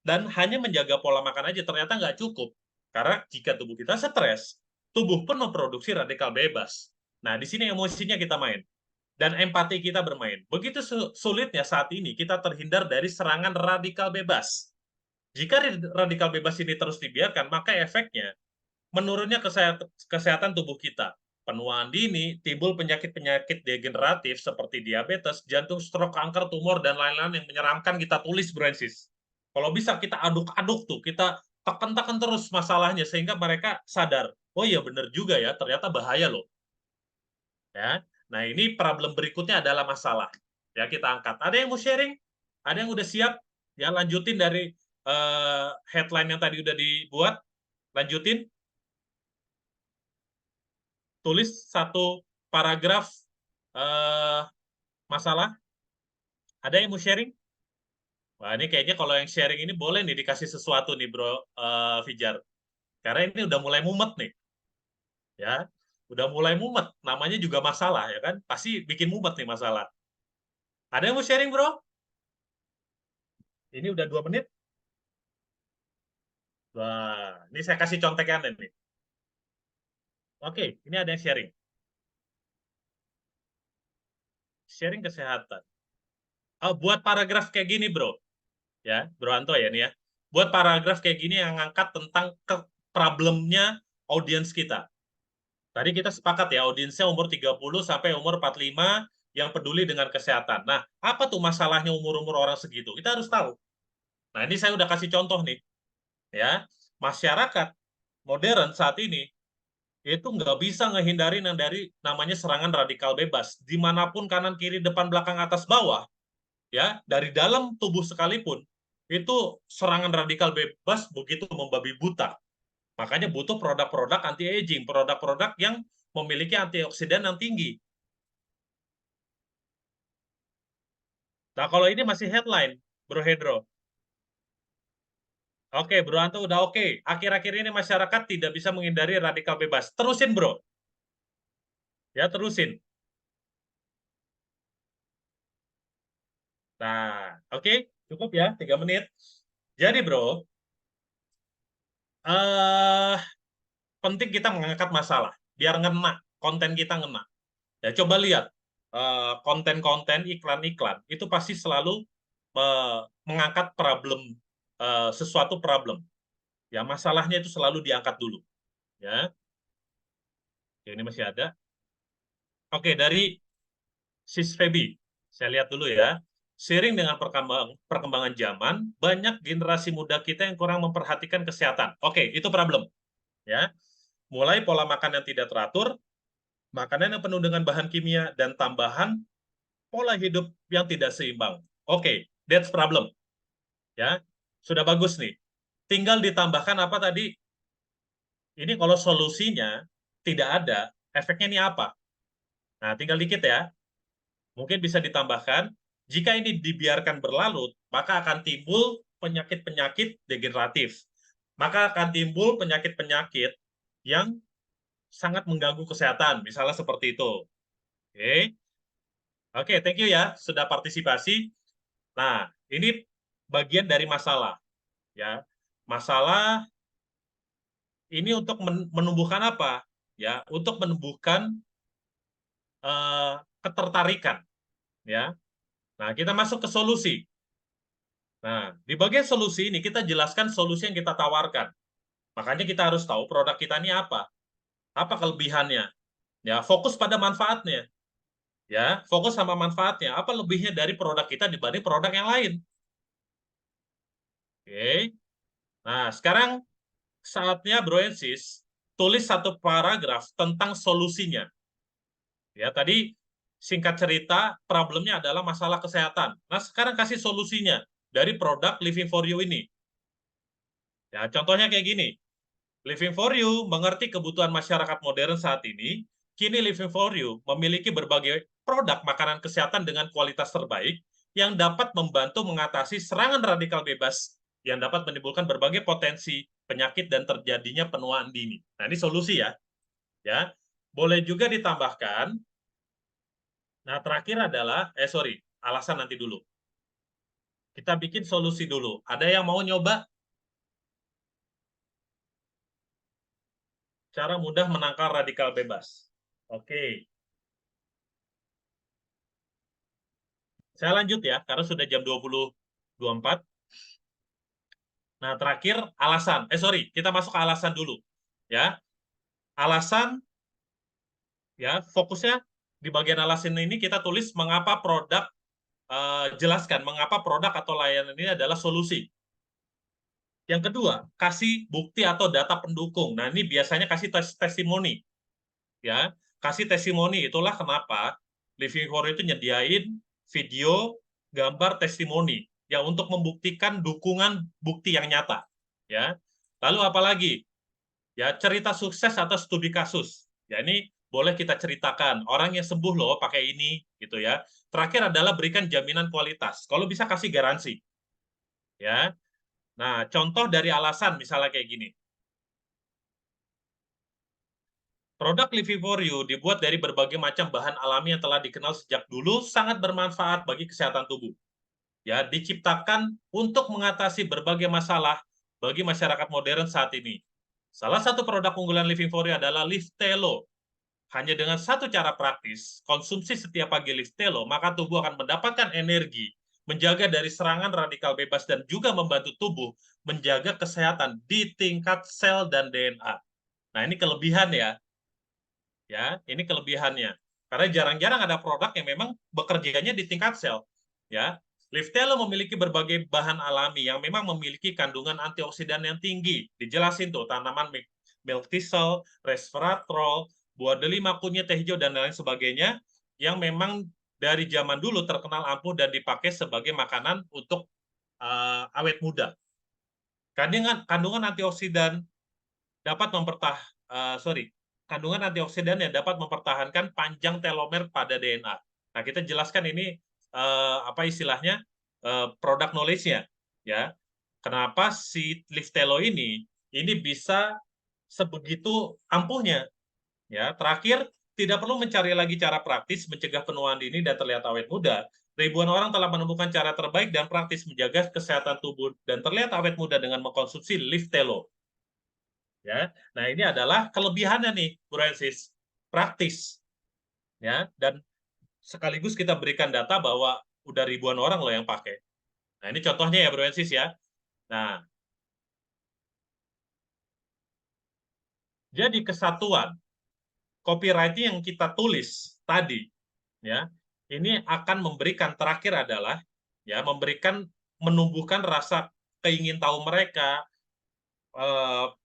dan hanya menjaga pola makan aja ternyata nggak cukup. Karena jika tubuh kita stres, tubuh pun memproduksi radikal bebas. Nah, di sini emosinya kita main. Dan empati kita bermain. Begitu sulitnya saat ini kita terhindar dari serangan radikal bebas. Jika radikal bebas ini terus dibiarkan, maka efeknya menurunnya kesehatan tubuh kita. Penuaan dini, timbul penyakit-penyakit degeneratif seperti diabetes, jantung, stroke, kanker, tumor, dan lain-lain yang menyeramkan kita tulis, Bransis. Kalau bisa kita aduk-aduk tuh, kita tekan-tekan terus masalahnya sehingga mereka sadar, oh iya benar juga ya, ternyata bahaya loh. Ya, nah ini problem berikutnya adalah masalah. Ya kita angkat. Ada yang mau sharing? Ada yang udah siap? Ya lanjutin dari headline yang tadi udah dibuat. Lanjutin. Tulis satu paragraf masalah. Ada yang mau sharing? Wah ini kayaknya kalau yang sharing ini boleh nih dikasih sesuatu nih Bro Fijar. Karena ini udah mulai mumet nih. Ya, udah mulai mumet. Namanya juga masalah ya kan? Pasti bikin mumet nih masalah. Ada yang mau sharing Bro? Ini udah 2 menit. Wah, ini saya kasih contekan nih. Oke, ini ada yang sharing. Sharing kesehatan. Oh, buat paragraf kayak gini, Bro. Ya, Bro Anto ya nih ya. Buat paragraf kayak gini yang ngangkat tentang problemnya audiens kita. Tadi kita sepakat ya, audiensnya umur 30 sampai umur 45 yang peduli dengan kesehatan. Nah, apa tuh masalahnya umur-umur orang segitu? Kita harus tahu. Nah, ini saya udah kasih contoh nih. Ya, masyarakat modern saat ini itu nggak bisa ngehindarin yang dari namanya serangan radikal bebas. Dimanapun kanan, kiri, depan, belakang, atas, bawah, ya dari dalam tubuh sekalipun, itu serangan radikal bebas begitu membabi buta. Makanya butuh produk-produk anti-aging, produk-produk yang memiliki antioksidan yang tinggi. Nah, kalau ini masih headline, Bro Hedro. Oke, Bro Anto udah oke. Akhir-akhir ini masyarakat tidak bisa menghindari radikal bebas. Terusin, Bro. Ya, terusin. Nah, oke, cukup ya, 3 menit. Jadi, Bro, eh penting kita mengangkat masalah, biar ngena, konten kita ngena. Ya, coba lihat, konten-konten iklan-iklan, itu pasti selalu mengangkat problem, sesuatu problem. Ya, masalahnya itu selalu diangkat dulu. Ya, ini masih ada. Oke, dari Sis Feby, saya lihat dulu ya. Seiring dengan perkembangan zaman, banyak generasi muda kita yang kurang memperhatikan kesehatan. Oke, itu problem. Ya, mulai pola makan yang tidak teratur, makanan yang penuh dengan bahan kimia, dan tambahan pola hidup yang tidak seimbang. Oke, that's problem. Ya, sudah bagus nih. Tinggal ditambahkan apa tadi? Ini kalau solusinya tidak ada, efeknya ini apa? Nah, tinggal dikit ya. Mungkin bisa ditambahkan, jika ini dibiarkan berlarut, maka akan timbul penyakit-penyakit degeneratif. Maka akan timbul penyakit-penyakit yang sangat mengganggu kesehatan, misalnya seperti itu. Oke, Oke, thank you ya sudah partisipasi. Nah, ini bagian dari masalah, ya. Masalah ini untuk menumbuhkan apa? Ya, untuk menumbuhkan ketertarikan, ya. Nah, kita masuk ke solusi. Nah, di bagian solusi ini kita jelaskan solusi yang kita tawarkan. Makanya kita harus tahu produk kita ini apa kelebihannya. Ya, fokus pada manfaatnya. Ya, fokus sama manfaatnya. Apa lebihnya dari produk kita dibanding produk yang lain? Oke. Nah, sekarang saatnya Bro Ensis tulis satu paragraf tentang solusinya. Ya, tadi singkat cerita problemnya adalah masalah kesehatan. Nah, sekarang kasih solusinya dari produk Living for You ini. Ya, contohnya kayak gini. Living for You mengerti kebutuhan masyarakat modern saat ini. Kini Living for You memiliki berbagai produk makanan kesehatan dengan kualitas terbaik yang dapat membantu mengatasi serangan radikal bebas yang dapat menimbulkan berbagai potensi penyakit dan terjadinya penuaan dini. Nah, ini solusi ya. Ya. Boleh juga ditambahkan. Nah, terakhir adalah alasan nanti dulu. Kita bikin solusi dulu. Ada yang mau nyoba cara mudah menangkal radikal bebas? Oke. Saya lanjut ya, karena sudah jam 20.24. Nah, terakhir alasan. Kita masuk ke alasan dulu. Ya, alasan, ya, fokusnya di bagian alasan ini kita tulis mengapa produk, jelaskan mengapa produk atau layanan ini adalah solusi. Yang kedua, kasih bukti atau data pendukung. Nah, ini biasanya kasih testimoni. Ya, kasih testimoni, itulah kenapa Living for itu nyediain video, gambar testimoni yang untuk membuktikan dukungan bukti yang nyata. Ya, lalu apalagi? Ya, cerita sukses atau studi kasus. Ya, ini boleh kita ceritakan orang yang sembuh loh pakai ini gitu ya. Terakhir adalah berikan jaminan kualitas. Kalau bisa kasih garansi. Ya. Nah, contoh dari alasan misalnya kayak gini. Produk Living for You dibuat dari berbagai macam bahan alami yang telah dikenal sejak dulu sangat bermanfaat bagi kesehatan tubuh. Ya, diciptakan untuk mengatasi berbagai masalah bagi masyarakat modern saat ini. Salah satu produk unggulan Living for You adalah Liftelo. Hanya dengan satu cara praktis, konsumsi setiap pagi Liftelo, maka tubuh akan mendapatkan energi, menjaga dari serangan radikal bebas, dan juga membantu tubuh menjaga kesehatan di tingkat sel dan DNA. Nah, ini kelebihan ya. Ya, ini kelebihannya. Karena jarang-jarang ada produk yang memang bekerjanya di tingkat sel. Ya, Liftelo memiliki berbagai bahan alami yang memang memiliki kandungan antioksidan yang tinggi. Dijelasin tuh, tanaman milk thistle, resveratrol, buah delima, kunyit, teh hijau, dan lain sebagainya, yang memang dari zaman dulu terkenal ampuh dan dipakai sebagai makanan untuk awet muda. Kandungan antioksidan dapat kandungan antioksidan yang dapat mempertahankan panjang telomer pada DNA. Nah, kita jelaskan ini apa istilahnya produk knowledge-nya, ya. Kenapa si Liftelo ini bisa sebegitu ampuhnya, ya. Terakhir, tidak perlu mencari lagi cara praktis mencegah penuaan dini dan terlihat awet muda. Ribuan orang telah menemukan cara terbaik dan praktis menjaga kesehatan tubuh dan terlihat awet muda dengan mengkonsumsi Liftelo. Ya, nah ini adalah kelebihannya nih, Bu Rensis, praktis, ya, dan sekaligus kita berikan data bahwa udah ribuan orang loh yang pakai. Nah ini contohnya ya, Bu Rensis ya. Nah, jadi kesatuan copywriting yang kita tulis tadi, ya, ini akan memberikan terakhir adalah ya memberikan menumbuhkan rasa keingin tahu mereka,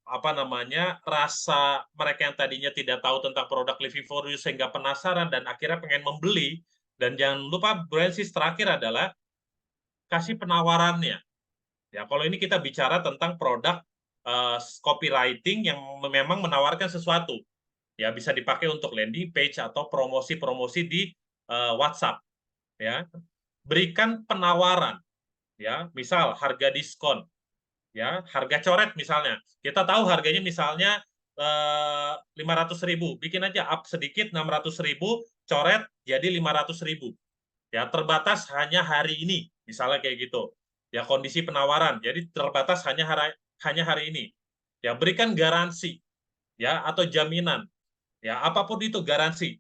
apa namanya, rasa mereka yang tadinya tidak tahu tentang produk Living for You sehingga penasaran dan akhirnya pengen membeli. Dan jangan lupa Bransis terakhir adalah kasih penawarannya. Ya, kalau ini kita bicara tentang produk copywriting yang memang menawarkan sesuatu. Ya, bisa dipakai untuk landing page atau promosi-promosi di WhatsApp. Ya, berikan penawaran. Ya, misal harga diskon, ya, harga coret misalnya. Kita tahu harganya misalnya 500.000, bikin aja up sedikit 600.000, coret jadi 500.000. Ya, terbatas hanya hari ini, misalnya kayak gitu. Ya, kondisi penawaran, jadi terbatas hanya hari ini. Ya, berikan garansi, ya, atau jaminan. Ya, apapun itu garansi.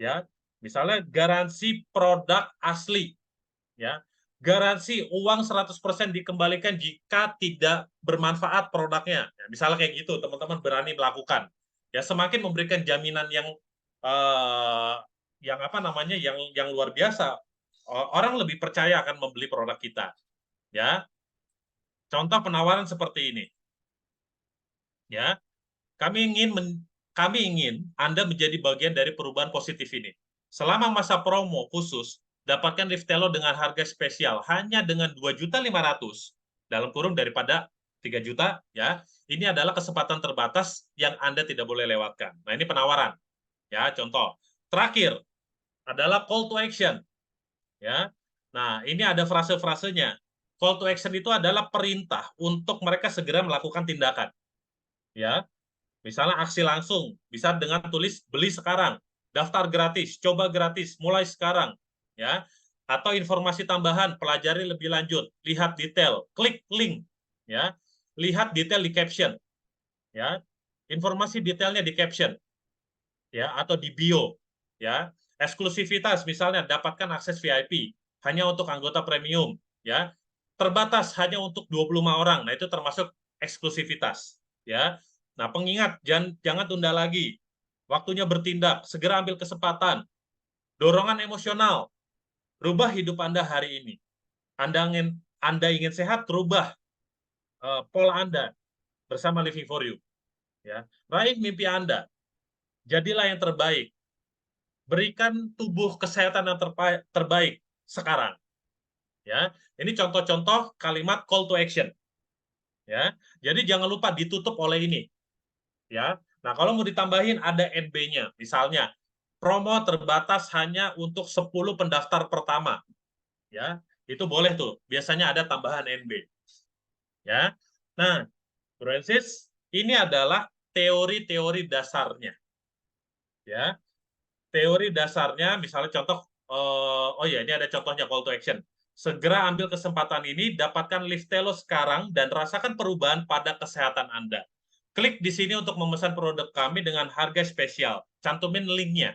Ya, misalnya garansi produk asli. Ya, Garansi uang 100% dikembalikan jika tidak bermanfaat produknya. Ya, misalnya kayak gitu, teman-teman berani melakukan. Ya, semakin memberikan jaminan yang apa namanya, yang luar biasa, orang lebih percaya akan membeli produk kita. Ya, contoh penawaran seperti ini. Ya, kami ingin Anda menjadi bagian dari perubahan positif ini. Selama masa promo khusus, dapatkan Liftelo dengan harga spesial hanya dengan 2.500.000 dalam kurung daripada 3 juta ya. Ini adalah kesempatan terbatas yang Anda tidak boleh lewatkan. Nah, ini penawaran. Ya, contoh. Terakhir adalah call to action. Ya. Nah, ini ada frase-frasenya. Call to action itu adalah perintah untuk mereka segera melakukan tindakan. Ya, misalnya aksi langsung, bisa dengan tulis beli sekarang, daftar gratis, coba gratis, mulai sekarang, ya. Atau informasi tambahan, pelajari lebih lanjut, lihat detail, klik link, ya. Lihat detail di caption, ya. Informasi detailnya di caption, ya, atau di bio, ya. Eksklusivitas, misalnya dapatkan akses VIP hanya untuk anggota premium, ya. Terbatas hanya untuk 25 orang. Nah, itu termasuk eksklusivitas, ya. Nah, pengingat, jangan tunda lagi. Waktunya bertindak, segera ambil kesempatan. Dorongan emosional, rubah hidup Anda hari ini. Anda ingin sehat, rubah pola Anda bersama Living for You. Ya. Raih mimpi Anda, jadilah yang terbaik. Berikan tubuh kesehatan yang terbaik sekarang. Ya, ini contoh-contoh kalimat call to action. Ya, jadi jangan lupa ditutup oleh ini. Ya, nah kalau mau ditambahin ada NB-nya, misalnya promo terbatas hanya untuk 10 pendaftar pertama. Ya, itu boleh tuh. Biasanya ada tambahan NB. Ya, nah, Francis, ini adalah teori-teori dasarnya. Ya, teori dasarnya, misalnya contoh, oh ya, ini ada contohnya call to action. Segera ambil kesempatan ini, dapatkan Liftelo sekarang, dan rasakan perubahan pada kesehatan Anda. Klik di sini untuk memesan produk kami dengan harga spesial. Cantumin linknya.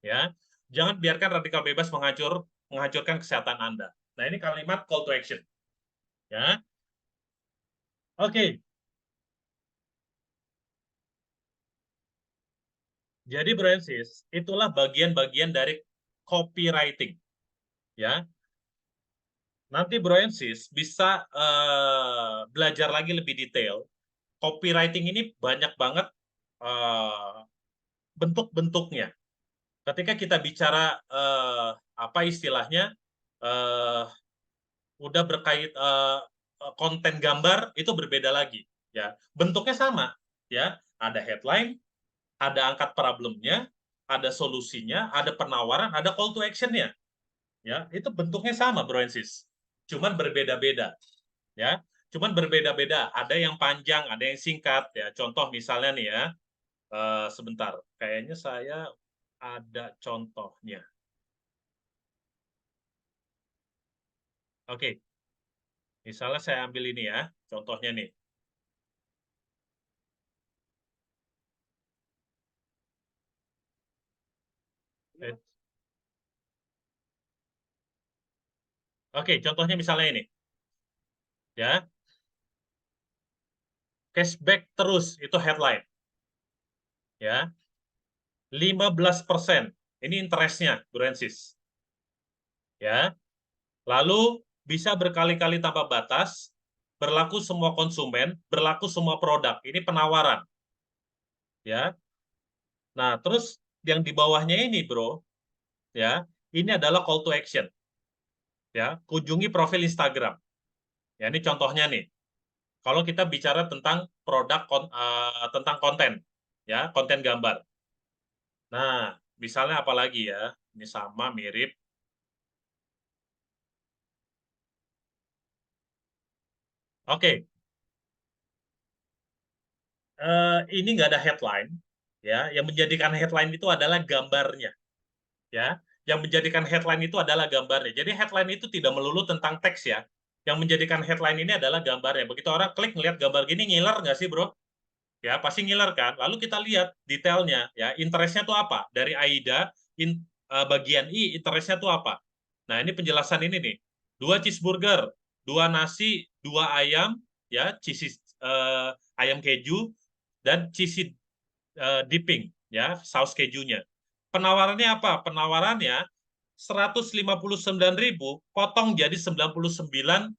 Ya, jangan biarkan radikal bebas menghancurkan kesehatan Anda. Nah, ini kalimat call to action. Ya, oke. Jadi, Francis, itulah bagian-bagian dari copywriting. Ya, nanti Francis bisa belajar lagi lebih detail. Copywriting ini banyak banget bentuk-bentuknya. Ketika kita bicara apa istilahnya, uh, udah berkait konten gambar, itu berbeda lagi. Ya, bentuknya sama. Ya, ada headline, ada angkat problemnya, ada solusinya, ada penawaran, ada call to action-nya. Ya, itu bentuknya sama, Bro Ensis. Cuman berbeda-beda. Ya, cuman berbeda-beda. Ada yang panjang, ada yang singkat. Ya, contoh misalnya nih ya, sebentar. Kayaknya saya ada contohnya. Oke, misalnya saya ambil ini ya, contohnya nih. Oke, contohnya misalnya ini. Ya, cashback terus, itu headline. Ya, 15%. Ini interestnya, Burensis. Ya, lalu bisa berkali-kali tanpa batas, berlaku semua konsumen, berlaku semua produk. Ini penawaran. Ya, nah terus yang di bawahnya ini, bro, ya, ini adalah call to action. Ya, kunjungi profil Instagram. Ya, ini contohnya nih. Kalau kita bicara tentang produk, tentang konten, ya, konten gambar. Nah, misalnya apa lagi ya? Ini sama, mirip. Oke, ini nggak ada headline, ya. Yang menjadikan headline itu adalah gambarnya, ya. Yang menjadikan headline itu adalah gambarnya. Jadi headline itu tidak melulu tentang teks ya. Yang menjadikan headline ini adalah gambarnya. Begitu orang klik ngelihat gambar gini, ngiler nggak sih, bro? Ya, pasti ngiler kan. Lalu kita lihat detailnya, ya. Interestnya tuh apa? Dari AIDA, bagian I, interestnya tuh apa? Nah, ini penjelasan ini nih. 2 cheeseburger, 2 nasi, 2 ayam, ya, ayam keju, dan cheesy dipping, ya, saus kejunya. Penawarannya apa? Penawarannya 159.000 potong jadi 99.000.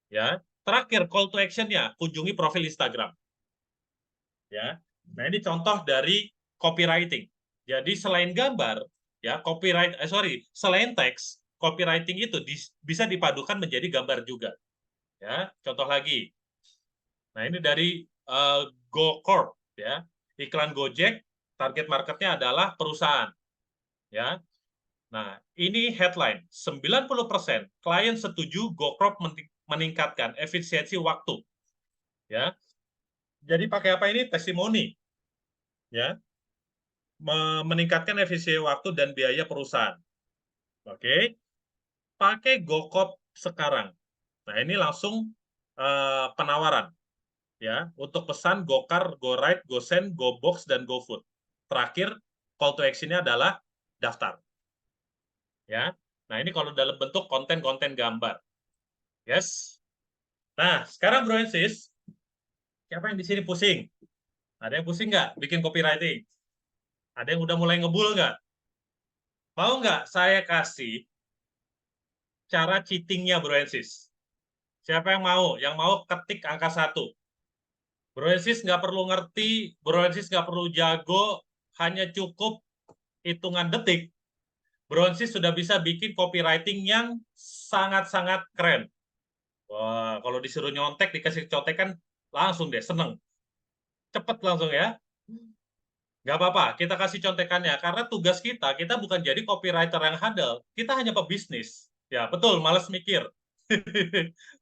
Ya. Terakhir call to action-nya, kunjungi profil Instagram. Ya. Nah, ini contoh dari copywriting. Jadi selain gambar, ya, selain teks, copywriting itu bisa dipadukan menjadi gambar juga. Ya, contoh lagi. Nah, ini dari GoCorp, ya. Iklan Gojek, target marketnya adalah perusahaan. Ya. Nah, ini headline. 90% klien setuju GoCorp meningkatkan efisiensi waktu. Ya. Jadi pakai apa ini? Testimoni. Ya. Meningkatkan efisiensi waktu dan biaya perusahaan. Oke. Pakai GoCorp sekarang. Nah, ini langsung penawaran. Ya, untuk pesan GoCar, GoRide, GoSend, GoBox, dan GoFood. Terakhir, call to action-nya adalah daftar. Ya. Nah, ini kalau dalam bentuk konten-konten gambar. Yes. Nah, sekarang Bro and Sis, siapa yang di sini pusing? Ada yang pusing nggak bikin copywriting? Ada yang udah mulai ngebul nggak? Mau nggak saya kasih cara cheating-nya Bro and Sis? Siapa yang mau? Yang mau ketik angka 1. Bro and Sis nggak perlu ngerti, Bro and Sis nggak perlu jago, hanya cukup hitungan detik. Bro and Sis sudah bisa bikin copywriting yang sangat-sangat keren. Wah, kalau disuruh nyontek, dikasih contekan, langsung deh, seneng. Cepet langsung ya. Nggak apa-apa, kita kasih contekannya. Karena tugas kita bukan jadi copywriter yang handal. Kita hanya pebisnis. Ya, betul, males mikir.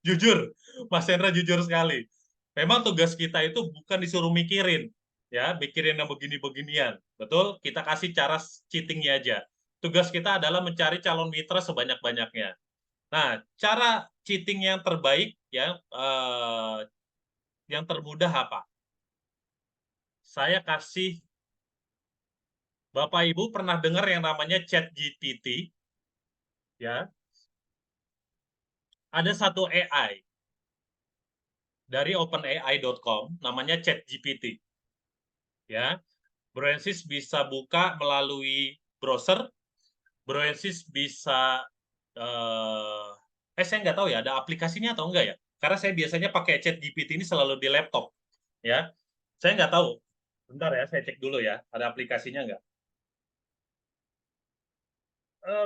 Jujur, Mas Hendra jujur sekali. Memang tugas kita itu bukan disuruh mikirin. Ya, mikirin yang begini-beginian. Betul, kita kasih cara cheatingnya aja. Tugas kita adalah mencari calon mitra sebanyak-banyaknya. Nah, cara cheating yang terbaik, ya, yang termudah apa? Saya kasih Bapak Ibu pernah dengar yang namanya ChatGPT? Ya, ada satu AI dari openai.com namanya ChatGPT. Ya, Broensis bisa buka melalui browser. Broensis bisa saya nggak tahu ya ada aplikasinya atau enggak ya. Karena saya biasanya pakai ChatGPT ini selalu di laptop. Ya, saya nggak tahu. Bentar ya, saya cek dulu ya. Ada aplikasinya nggak?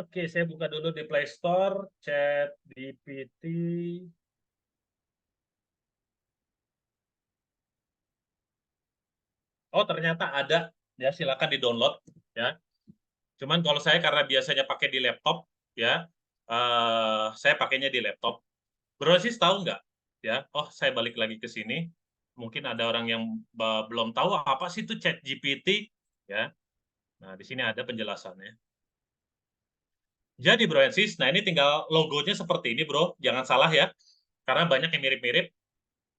Oke, saya buka dulu di Play Store, ChatGPT. Oh, ternyata ada. Ya, silakan di-download. Ya. Cuman kalau saya karena biasanya pakai di laptop, ya, saya pakainya di laptop. Bro sih tahu nggak? Ya, oh saya balik lagi ke sini. Mungkin ada orang yang belum tahu apa sih itu ChatGPT. Ya. Nah, di sini ada penjelasannya. Jadi Bro Ensis, nah ini tinggal logonya seperti ini Bro, jangan salah ya, karena banyak yang mirip-mirip.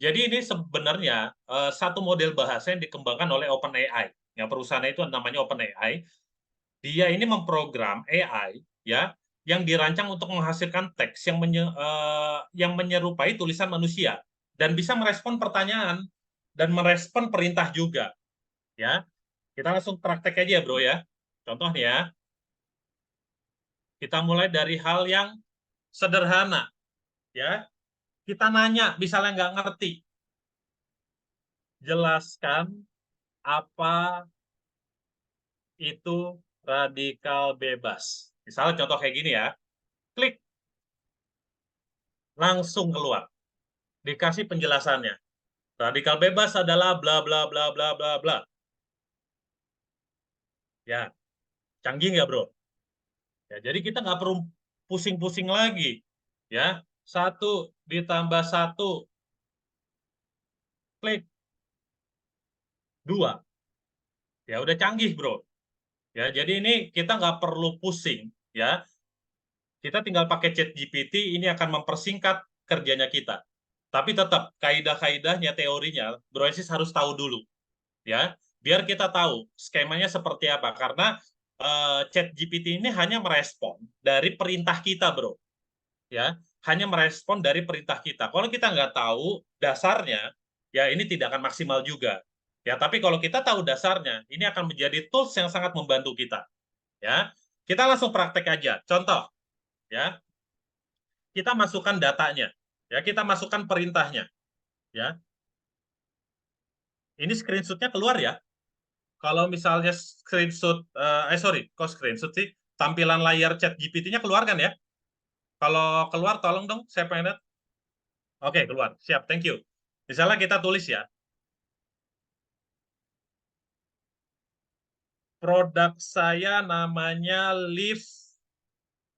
Jadi ini sebenarnya satu model bahasa yang dikembangkan oleh OpenAI. Yang perusahaannya itu namanya OpenAI. Dia ini memprogram AI ya yang dirancang untuk menghasilkan teks yang menyerupai tulisan manusia dan bisa merespon pertanyaan dan merespon perintah juga. Ya, kita langsung praktek aja Bro ya. Contoh nih ya, kita mulai dari hal yang sederhana ya. Kita nanya, misalnya nggak ngerti, jelaskan apa itu radikal bebas. Misalnya contoh kayak gini ya, klik, langsung keluar. Dikasih penjelasannya. Radikal bebas adalah bla bla bla bla bla bla. Ya, canggih nggak bro? Ya, jadi kita nggak perlu pusing-pusing lagi. Ya, 1 ditambah 1, klik 2. Ya udah canggih bro. Ya, jadi ini kita nggak perlu pusing. Ya, kita tinggal pakai ChatGPT, ini akan mempersingkat kerjanya kita. Tapi tetap kaidah-kaidahnya, teorinya, Bro Esis harus tahu dulu, ya, biar kita tahu skemanya seperti apa. Karena ChatGPT ini hanya merespon dari perintah kita, Bro. ya hanya merespon dari perintah kita. Kalau kita nggak tahu dasarnya, ya ini tidak akan maksimal juga. Ya, tapi kalau kita tahu dasarnya, ini akan menjadi tools yang sangat membantu kita. Ya, kita langsung praktek aja. Contoh, ya, kita masukkan datanya, ya, kita masukkan perintahnya, ya. Ini screenshotnya keluar ya. Kalau misalnya screenshot, sorry, kok screenshot sih? Tampilan layar chat GPT-nya keluar kan ya? Kalau keluar, tolong dong, saya pengen lihat. Oke, keluar. Siap, thank you. Misalnya kita tulis ya, produk saya namanya Liv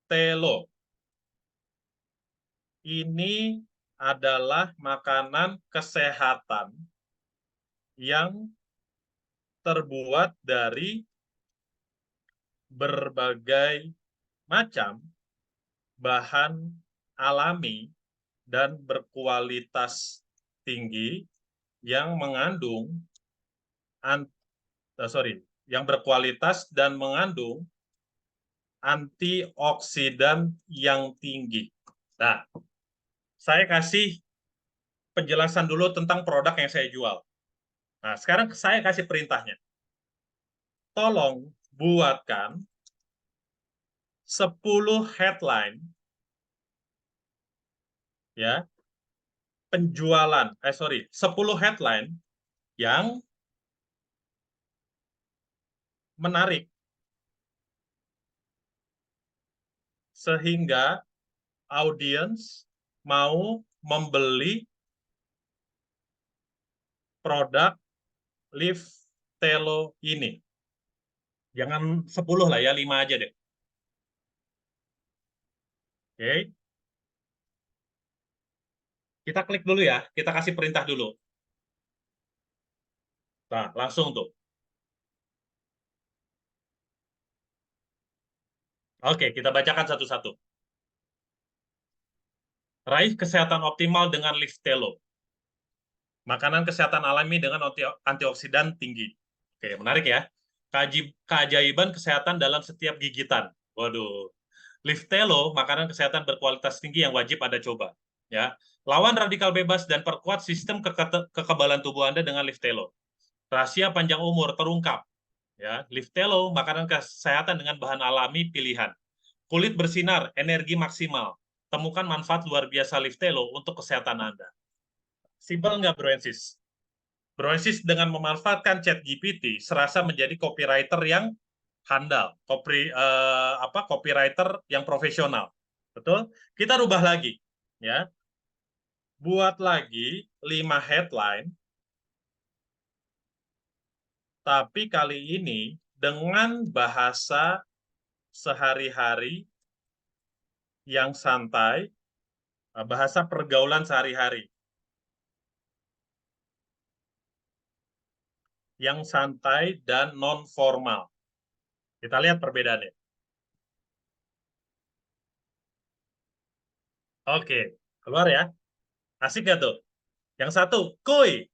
Telo. Ini adalah makanan kesehatan yang terbuat dari berbagai macam bahan alami dan berkualitas tinggi yang mengandung yang berkualitas dan mengandung antioksidan yang tinggi. Nah, saya kasih penjelasan dulu tentang produk yang saya jual. Nah, sekarang saya kasih perintahnya. Tolong buatkan 10 headline ya, penjualan 10 headline yang menarik sehingga audiens mau membeli produk Liv Telo ini. Jangan 10 lah ya, 5 aja deh. Oke. Kita klik dulu ya, kita kasih perintah dulu. Nah, langsung tuh. Oke, kita bacakan satu-satu. Raih kesehatan optimal dengan Liv Telo. Makanan kesehatan alami dengan antioksidan tinggi. Oke, menarik ya. Keajaiban kesehatan dalam setiap gigitan. Waduh. Liv Telo, makanan kesehatan berkualitas tinggi yang wajib Anda coba. Ya, lawan radikal bebas dan perkuat sistem kekebalan tubuh Anda dengan Liv Telo. Rahasia panjang umur terungkap. Ya, Liv Telo, makanan kesehatan dengan bahan alami pilihan. Kulit bersinar, energi maksimal. Temukan manfaat luar biasa Liv Telo untuk kesehatan Anda. Simpel nggak, Bro Ensis? Bro Ensis dengan memanfaatkan chat GPT serasa menjadi copywriter yang handal, copywriter yang profesional. Betul? Kita rubah lagi, ya. Buat lagi 5 headline, tapi kali ini dengan bahasa sehari-hari yang santai, bahasa pergaulan sehari-hari yang santai dan non formal. Kita lihat perbedaannya. Oke, keluar ya. Asik gak tuh? Yang satu, kuy,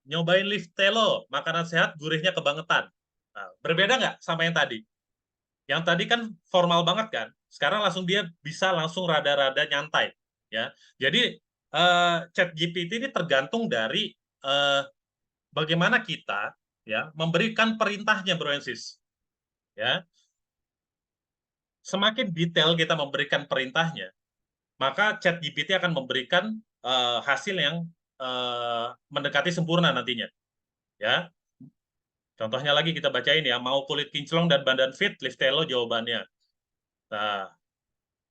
nyobain Liv Telo, makanan sehat, gurihnya kebangetan. Nah, berbeda nggak sama yang tadi? Yang tadi kan formal banget kan? Sekarang langsung dia bisa langsung rada-rada nyantai. Ya, jadi Chat GPT ini tergantung dari eh, bagaimana kita ya memberikan perintahnya, Bro Ensis. Ya, semakin detail kita memberikan perintahnya, maka Chat GPT akan memberikan hasil yang mendekati sempurna nantinya. Ya, contohnya lagi kita bacain ya, mau kulit kinclong dan badan fit, Liv Telo jawabannya. Nah,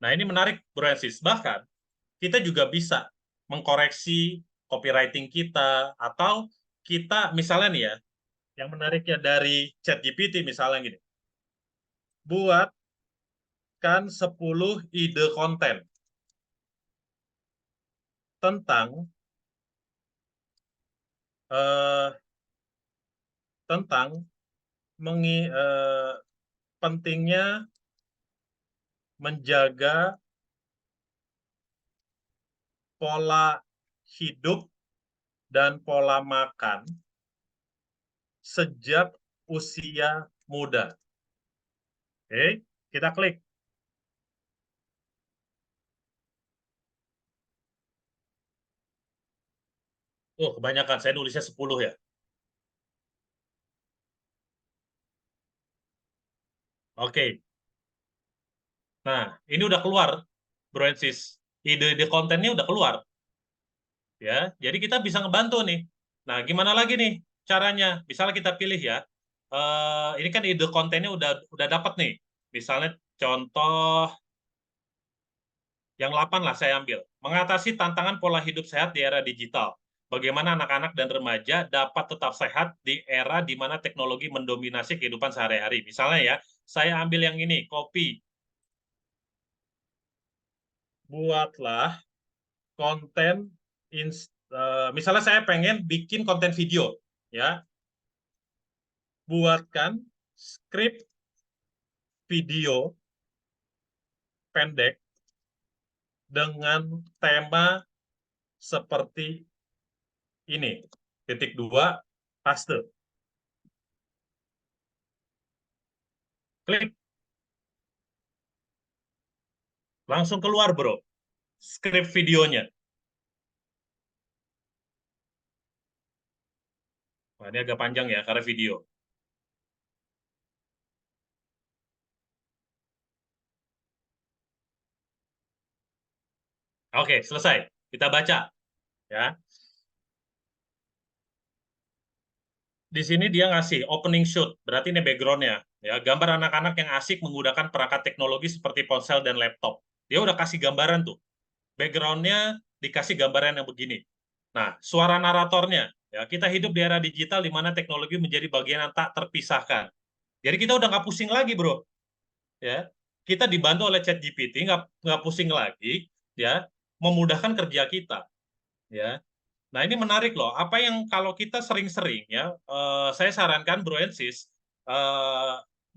nah ini menarik, Bro Ensis. Bahkan kita juga bisa mengkoreksi copywriting kita atau kita misalnya nih ya, yang menariknya dari ChatGPT misalnya gini, buatkan 10 ide konten tentang eh, tentang pentingnya menjaga pola hidup dan pola makan sejak usia muda. Oke, kita klik. Oh, kebanyakan. Saya nulisnya 10 ya. Oke. Nah, ini udah keluar, Bro Ensis. Ide-ide kontennya udah keluar. Ya, jadi kita bisa ngebantu nih. Nah, gimana lagi nih caranya? Misalnya kita pilih ya, ini kan ide kontennya udah dapat nih. Misalnya contoh yang 8 lah saya ambil. Mengatasi tantangan pola hidup sehat di era digital. Bagaimana anak-anak dan remaja dapat tetap sehat di era di mana teknologi mendominasi kehidupan sehari-hari. Misalnya ya, saya ambil yang ini, kopi. Buatlah konten, misalnya saya pengen bikin konten video, ya. Buatkan skrip video pendek dengan tema seperti ini. Titik 2, paste. Klik, langsung keluar bro, skrip videonya. Wah, ini agak panjang ya, karena video. Oke, selesai. Kita baca. Ya. Di sini dia ngasih opening shoot, berarti ini background-nya. Ya, gambar anak-anak yang asik menggunakan perangkat teknologi seperti ponsel dan laptop. Dia udah kasih gambaran tuh. Background-nya dikasih gambaran yang begini. Nah, suara naratornya, ya kita hidup di era digital di mana teknologi menjadi bagian yang tak terpisahkan. Jadi kita udah nggak pusing lagi, bro. Ya, kita dibantu oleh ChatGPT, nggak pusing lagi, ya, memudahkan kerja kita. Ya, nah ini menarik loh. Apa yang kalau kita sering-sering, ya, saya sarankan, Bro Ensis,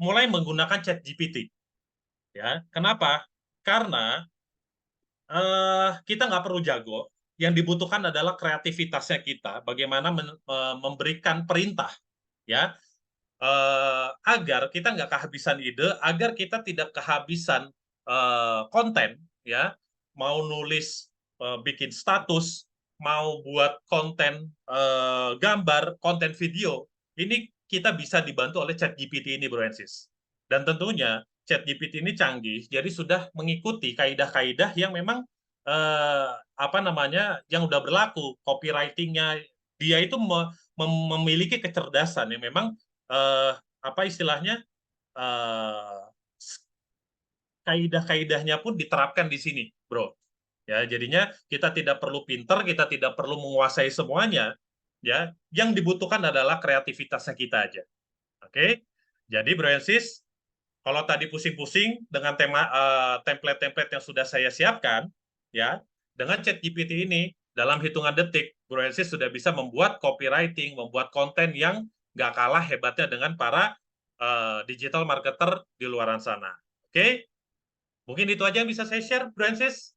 mulai menggunakan ChatGPT. Ya, kenapa? Karena kita nggak perlu jago, yang dibutuhkan adalah kreativitasnya kita, bagaimana memberikan perintah, ya, agar kita nggak kehabisan ide, agar kita tidak kehabisan konten, ya, mau nulis, bikin status, mau buat konten gambar, konten video, ini kita bisa dibantu oleh ChatGPT ini, Bro Ensis. Dan tentunya ChatGPT ini canggih, jadi sudah mengikuti kaidah-kaidah yang memang apa namanya, yang udah berlaku, copywriting-nya, dia itu memiliki kecerdasan yang memang apa istilahnya, eh, kaidah-kaidahnya pun diterapkan di sini, bro. Ya, jadinya kita tidak perlu pinter, kita tidak perlu menguasai semuanya. Ya, yang dibutuhkan adalah kreativitasnya kita aja. Oke, jadi bro and sis, kalau tadi pusing-pusing dengan tema template-template yang sudah saya siapkan, ya, dengan ChatGPT ini dalam hitungan detik, Bro Ensis sudah bisa membuat copywriting, membuat konten yang nggak kalah hebatnya dengan para digital marketer di luar sana. Oke, mungkin itu aja yang bisa saya share, Bro Ensis.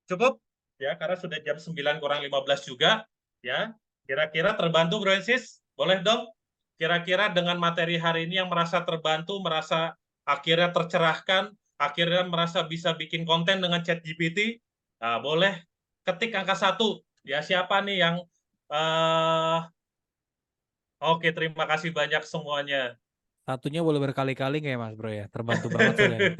Cukup? Ya, karena sudah jam 9 kurang 15 juga. Ya, kira-kira terbantu, Bro Ensis? Boleh dong? Kira-kira dengan materi hari ini yang merasa terbantu, merasa akhirnya tercerahkan, akhirnya merasa bisa bikin konten dengan ChatGPT, nah, boleh ketik angka 1. Ya, siapa nih yang oke, terima kasih banyak semuanya. Satunya boleh berkali-kali nggak ya Mas Bro ya? Terbantu banget soalnya nih.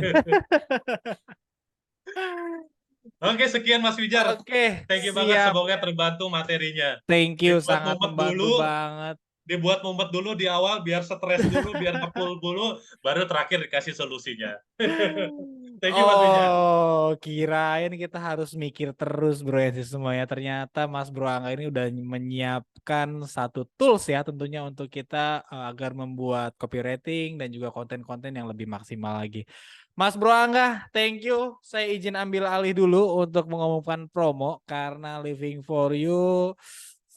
Oke, sekian Mas Wijar. Oke, Thank you banget, siap. semoga terbantu materinya. Thank you, Dibuat sangat mumet membantu dulu, banget. di awal biar stres dulu, biar ngepul dulu, baru terakhir dikasih solusinya. Thank you Mas Wijar. Oh, kirain kita harus mikir terus bro ya sih semuanya. Ternyata Mas Bro Angga ini udah menyiapkan satu tools ya tentunya untuk kita agar membuat copywriting dan juga konten-konten yang lebih maksimal lagi. Mas Bro Angga, thank you. Saya izin ambil alih dulu untuk mengumumkan promo karena Living for You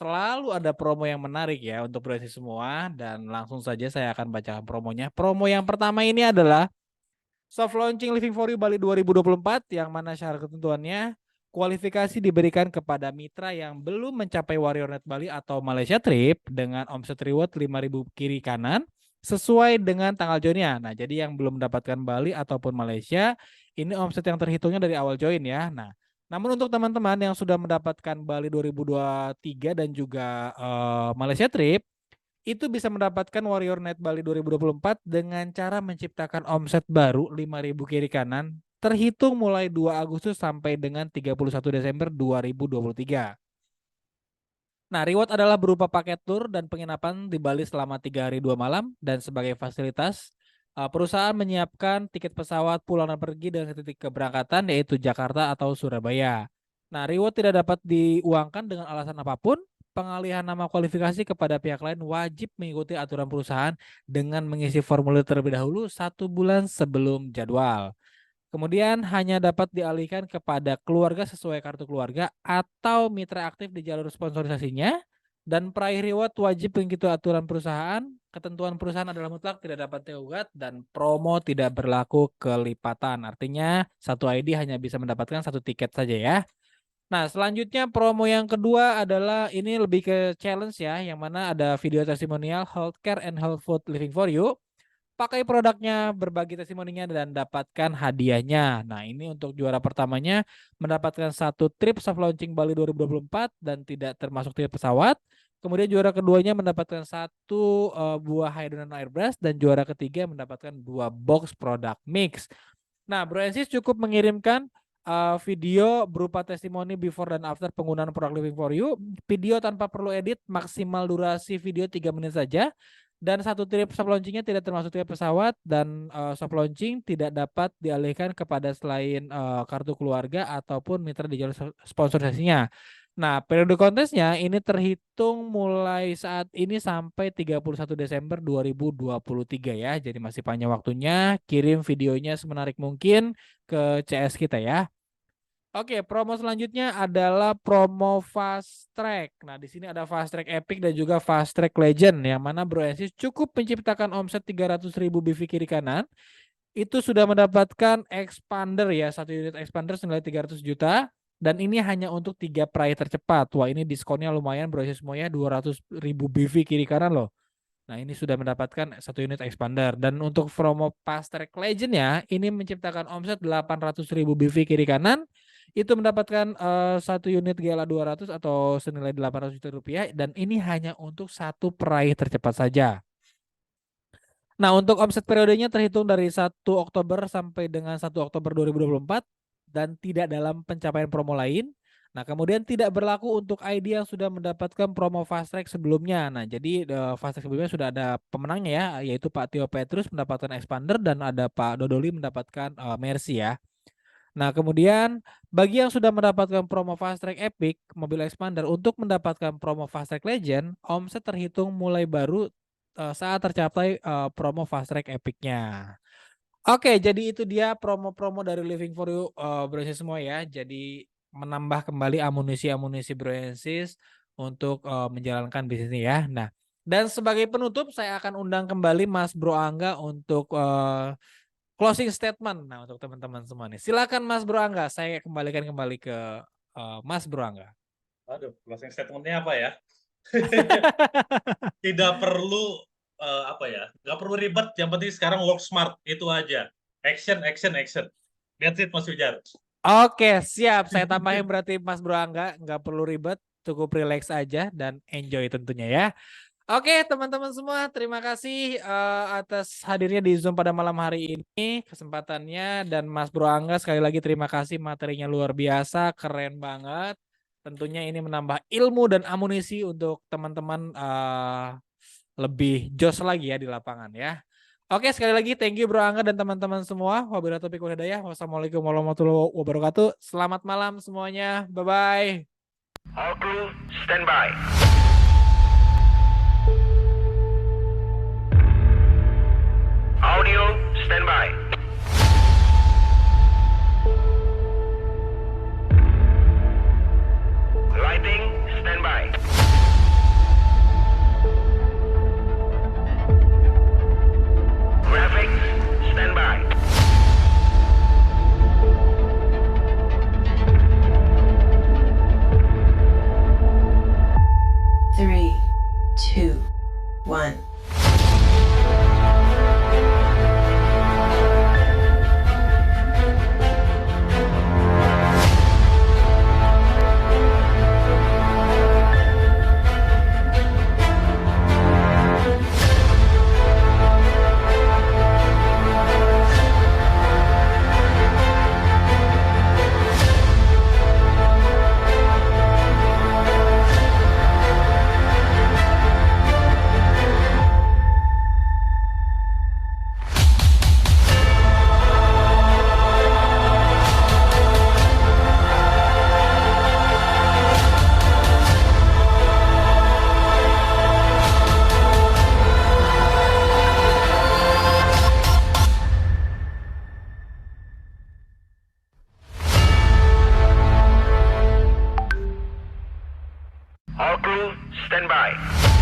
selalu ada promo yang menarik ya untuk bro semua dan langsung saja saya akan bacakan promonya. Promo yang pertama ini adalah Soft launching Living for You Bali 2024 yang mana syarat ketentuannya kualifikasi diberikan kepada mitra yang belum mencapai WarriorNet Bali atau Malaysia Trip dengan omset reward 5.000 kiri kanan sesuai dengan tanggal joinnya. Nah, jadi yang belum mendapatkan Bali ataupun Malaysia, ini omset yang terhitungnya dari awal join ya. Nah, Namun untuk teman-teman yang sudah mendapatkan Bali 2023 dan juga Malaysia Trip, itu bisa mendapatkan Warrior Night Bali 2024 dengan cara menciptakan omset baru 5.000 kiri kanan terhitung mulai 2 Agustus sampai dengan 31 Desember 2023. Nah, reward adalah berupa paket tour dan penginapan di Bali selama 3 hari 2 malam, dan sebagai fasilitas perusahaan menyiapkan tiket pesawat pulang dan pergi dengan titik keberangkatan yaitu Jakarta atau Surabaya. Nah, reward tidak dapat diuangkan dengan alasan apapun. Pengalihan nama kualifikasi kepada pihak lain wajib mengikuti aturan perusahaan dengan mengisi formulir terlebih dahulu 1 bulan sebelum jadwal. Kemudian hanya dapat dialihkan kepada keluarga sesuai kartu keluarga atau mitra aktif di jalur sponsorisasinya, dan peraih reward wajib mengikuti aturan perusahaan. Ketentuan perusahaan adalah mutlak, tidak dapat digugat, dan promo tidak berlaku kelipatan. Artinya satu ID hanya bisa mendapatkan 1 tiket saja ya. Nah, selanjutnya promo yang kedua adalah ini lebih ke challenge ya, yang mana ada video testimonial Healthcare and Health Food Living for You. Pakai produknya, berbagi testimoninya, dan dapatkan hadiahnya. Nah, ini untuk juara pertamanya mendapatkan 1 trip soft launching Bali 2024 dan tidak termasuk tiket pesawat. Kemudian juara keduanya mendapatkan 1 buah Hydrogen Airbrush, dan juara ketiga mendapatkan 2 box produk mix. Nah, Bro Ensis cukup mengirimkan video berupa testimoni before dan after penggunaan produk Living for You. Video tanpa perlu edit, maksimal durasi video 3 menit saja. Dan 1 trip soft launchingnya tidak termasuk tiket pesawat, dan soft launching tidak dapat dialihkan kepada selain kartu keluarga ataupun mitra di jalur sponsorisasinya. Nah, periode kontesnya ini terhitung mulai saat ini sampai 31 Desember 2023 ya. Jadi masih panjang waktunya. Kirim videonya semenarik mungkin ke CS kita ya. Oke, promo selanjutnya adalah promo Fast Track. Nah, di sini ada Fast Track Epic dan juga Fast Track Legend, yang mana Bro Ensis cukup menciptakan omset 300.000 BV kiri kanan. Itu sudah mendapatkan expander ya, 1 unit expander senilai 300 juta. Dan ini hanya untuk 3 peraih tercepat. Wah, ini diskonnya lumayan Bro Ensis semuanya, 200.000 BV kiri kanan loh. Nah, ini sudah mendapatkan 1 unit expander. Dan untuk promo Fast Track Legend ya, ini menciptakan omset 800.000 BV kiri kanan. Itu mendapatkan 1 unit GLA 200 atau senilai 800 juta rupiah, dan ini hanya untuk 1 peraih tercepat saja. Nah, untuk omset periodenya terhitung dari 1 Oktober sampai dengan 1 Oktober 2024 dan tidak dalam pencapaian promo lain. Nah, kemudian tidak berlaku untuk ID yang sudah mendapatkan promo Fast Track sebelumnya. Nah, jadi Fast Track sebelumnya sudah ada pemenangnya ya, yaitu Pak Tio Petrus mendapatkan expander dan ada Pak Dodoli mendapatkan Mercy ya. Nah, kemudian bagi yang sudah mendapatkan promo Fast Track Epic mobil expander, untuk mendapatkan promo Fast Track Legend, omset terhitung mulai baru saat tercapai promo Fast Track Epicnya. Oke, jadi itu dia promo-promo dari Living for You Bro Ensis semua ya. Jadi menambah kembali amunisi-amunisi Bro Ensis untuk menjalankan bisnis ini ya. Nah, dan sebagai penutup saya akan undang kembali Mas Bro Angga untuk closing statement. Nah, untuk teman-teman semua nih. Silakan Mas Bro Angga, saya kembalikan kembali ke Mas Bro Angga. Aduh, closing statement-nya apa ya? Tidak perlu apa ya? Nggak perlu ribet. Yang penting sekarang work smart, itu aja. Action, action, action. That's it, Mas Wijar. Oke, siap. Saya tambahin berarti Mas Bro Angga, nggak perlu ribet, cukup relax aja dan enjoy tentunya ya. Oke, teman-teman semua, terima kasih atas hadirnya di Zoom pada malam hari ini, kesempatannya. Dan Mas Bro Angga, sekali lagi terima kasih, materinya luar biasa, keren banget. Tentunya ini menambah ilmu dan amunisi untuk teman-teman lebih jos lagi ya di lapangan ya. Oke, sekali lagi thank you Bro Angga dan teman-teman semua. Wabillahi taufiq wal hidayah. Wassalamualaikum warahmatullahi wabarakatuh. Selamat malam semuanya. Bye-bye. All crew, stand by. Audio, stand by. Lighting, stand by. Graphics, stand by. Three, two, one. stand by.